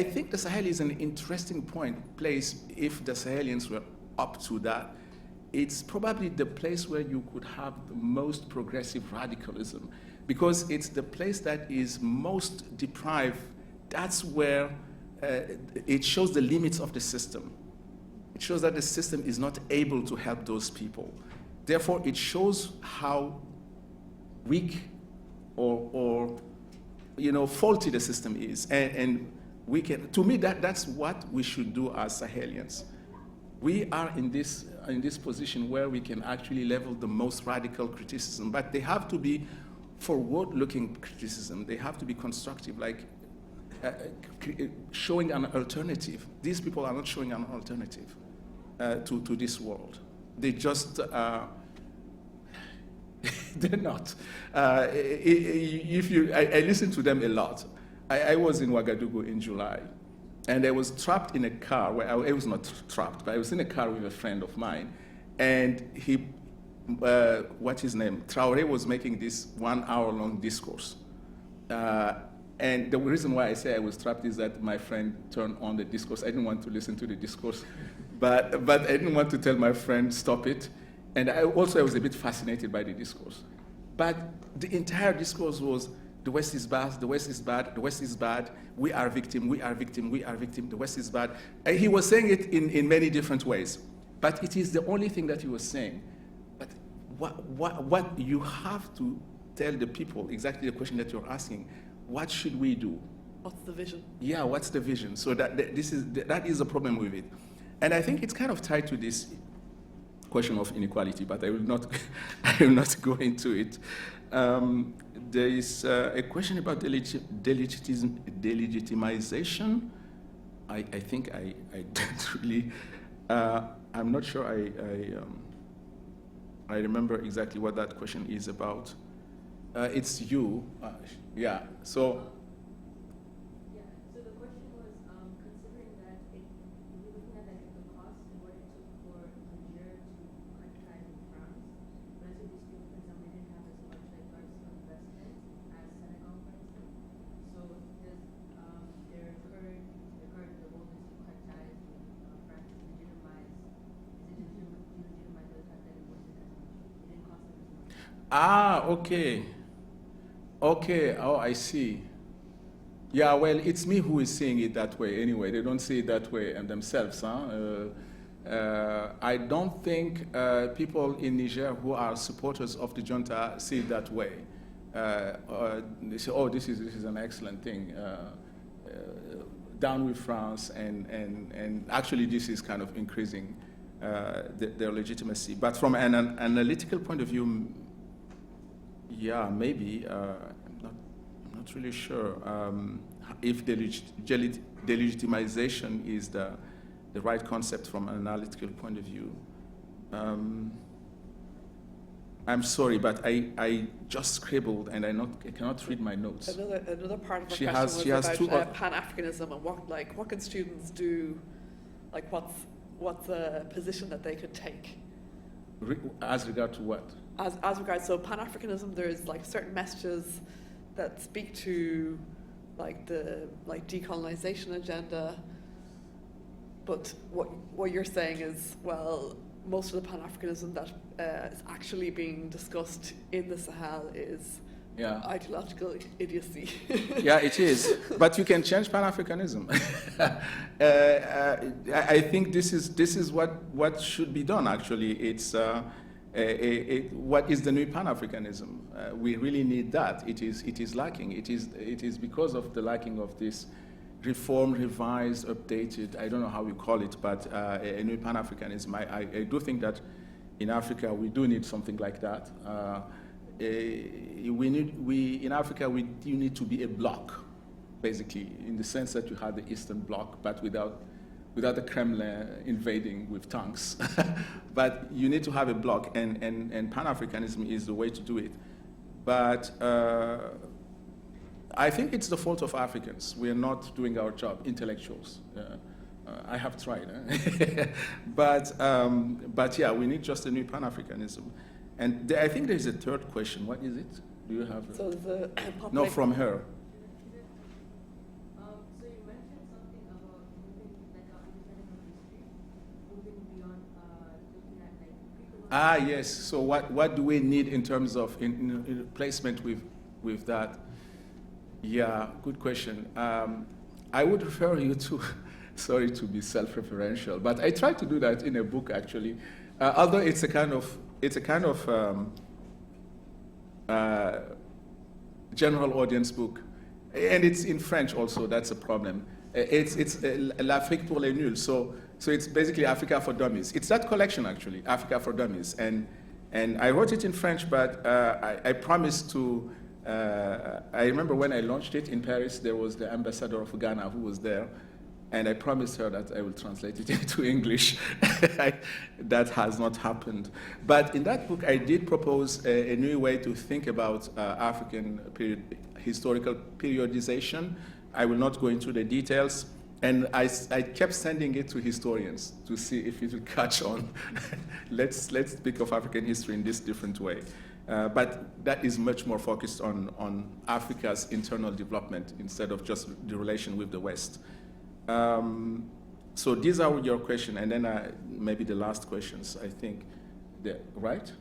think the Sahel is an interesting place. If the Sahelians were up to that, it's probably the place where you could have the most progressive radicalism, because it's the place that is most deprived. That's where it shows the limits of the system. It shows that the system is not able to help those people. Therefore, it shows how weak or faulty the system is. And we can, to me, that's what we should do as Sahelians. We are in this position where we can actually level the most radical criticism, but they have to be forward-looking criticism. They have to be constructive, like showing an alternative. These people are not showing an alternative to this world. They just, they're not. I listen to them a lot. I was in Ouagadougou in July, and I was trapped in a car where I was not trapped, but I was in a car with a friend of mine, and he, what's his name? Traoré was making this 1 hour-long discourse. And the reason why I say I was trapped is that my friend turned on the discourse. I didn't want to listen to the discourse, but I didn't want to tell my friend, stop it. And I was a bit fascinated by the discourse. But the entire discourse was, the West is bad, the West is bad, the West is bad, we are victim, we are victim, we are victim, the West is bad. And he was saying it in many different ways, but it is the only thing that he was saying. But what you have to tell the people, exactly the question that you're asking, what should we do? What's the vision? Yeah, what's the vision? So that is a problem with it. And I think it's kind of tied to this question of inequality, but I will not go into it. There is a question about delegitimization. I think I don't really, I'm not sure I remember exactly what that question is about. It's you, yeah, so. Yeah, so the question was, considering that if you're looking at the cost and what it took for Niger to recognize in France, relatively speaking, for example, they didn't have as much diverse investment as Senegal, for instance. So does their current willingness to cut ties with France delegitimize the fact that it wasn't as much, it didn't cost them as much? Okay. Okay, oh, I see. Yeah, well, it's me who is seeing it that way anyway. They don't see it that way themselves. I don't think people in Niger who are supporters of the junta see it that way. They say, oh, this is an excellent thing. Down with France, and actually this is kind of increasing their legitimacy. But from an analytical point of view, yeah, maybe. I'm not really sure if delegitimization is the right concept from an analytical point of view. I'm sorry, but I just scribbled and I cannot read my notes. Another part of the She question has was two about Pan-Africanism and what can students do, like what's a position that they could take? As regard to what? As regards, so Pan-Africanism, there's like certain messages that speak to like the decolonization agenda, but what you're saying is, well, most of the Pan-Africanism that is actually being discussed in the Sahel is ideological idiocy. Yeah, it is. But you can change Pan-Africanism. I think this is what should be done. Actually, it's what is the new Pan-Africanism? We really need that. It is lacking. It is because of the lacking of this reformed, revised, updated, I don't know how you call it, but a new Pan-Africanism. I do think that in Africa we do need something like that. In Africa we do need to be a bloc, basically, in the sense that you have the Eastern Bloc, but without the Kremlin invading with tanks. But you need to have a bloc, and Pan-Africanism is the way to do it. But I think it's the fault of Africans. We are not doing our job, intellectuals. I have tried. But yeah, we need just a new Pan-Africanism. And I think there's a third question. What is it? Do you have? So the no, from her. So you mentioned something about moving, like understanding of history, moving beyond looking at like pre-colonial. Yes. So what do we need in terms of in replacement with that? Yeah, good question. I would refer you to, sorry to be self-referential, but I try to do that in a book actually. Although it's a kind of general audience book, and it's in French also. That's a problem. It's L'Afrique pour les nuls. So it's basically Africa for Dummies. It's that collection actually, Africa for Dummies, and I wrote it in French, but I promised to. I remember when I launched it in Paris, there was the ambassador of Ghana who was there, and I promised her that I will translate it into English. That has not happened. But in that book, I did propose a new way to think about African historical periodization. I will not go into the details. And I kept sending it to historians to see if it will catch on. Let's speak of African history in this different way. But that is much more focused on Africa's internal development instead of just the relation with the West. So these are your questions, and then maybe the last questions, I think. Right?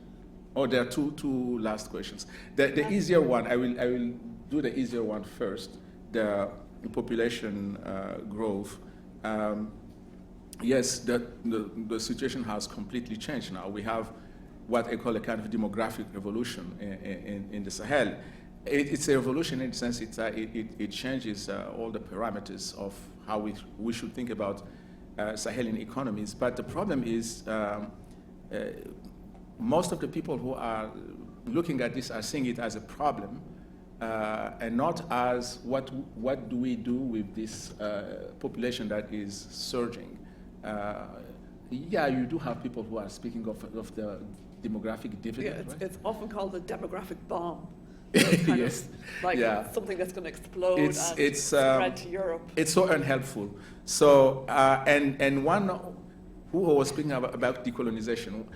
Oh, there are two last questions. The easier one, I will do the easier one first. The population growth. Yes, the situation has completely changed now. We have what I call a kind of demographic revolution in the Sahel. It's a revolution in the sense it changes all the parameters of how we should think about Sahelian economies. But the problem is most of the people who are looking at this are seeing it as a problem and not as what do we do with this population that is surging. Yeah, you do have people who are speaking of the demographic dividend. Yeah, right? it's often called a demographic bomb. So it's kind yes. of like something that's going to explode it's spread to Europe. It's so unhelpful. So and one who was speaking about decolonization.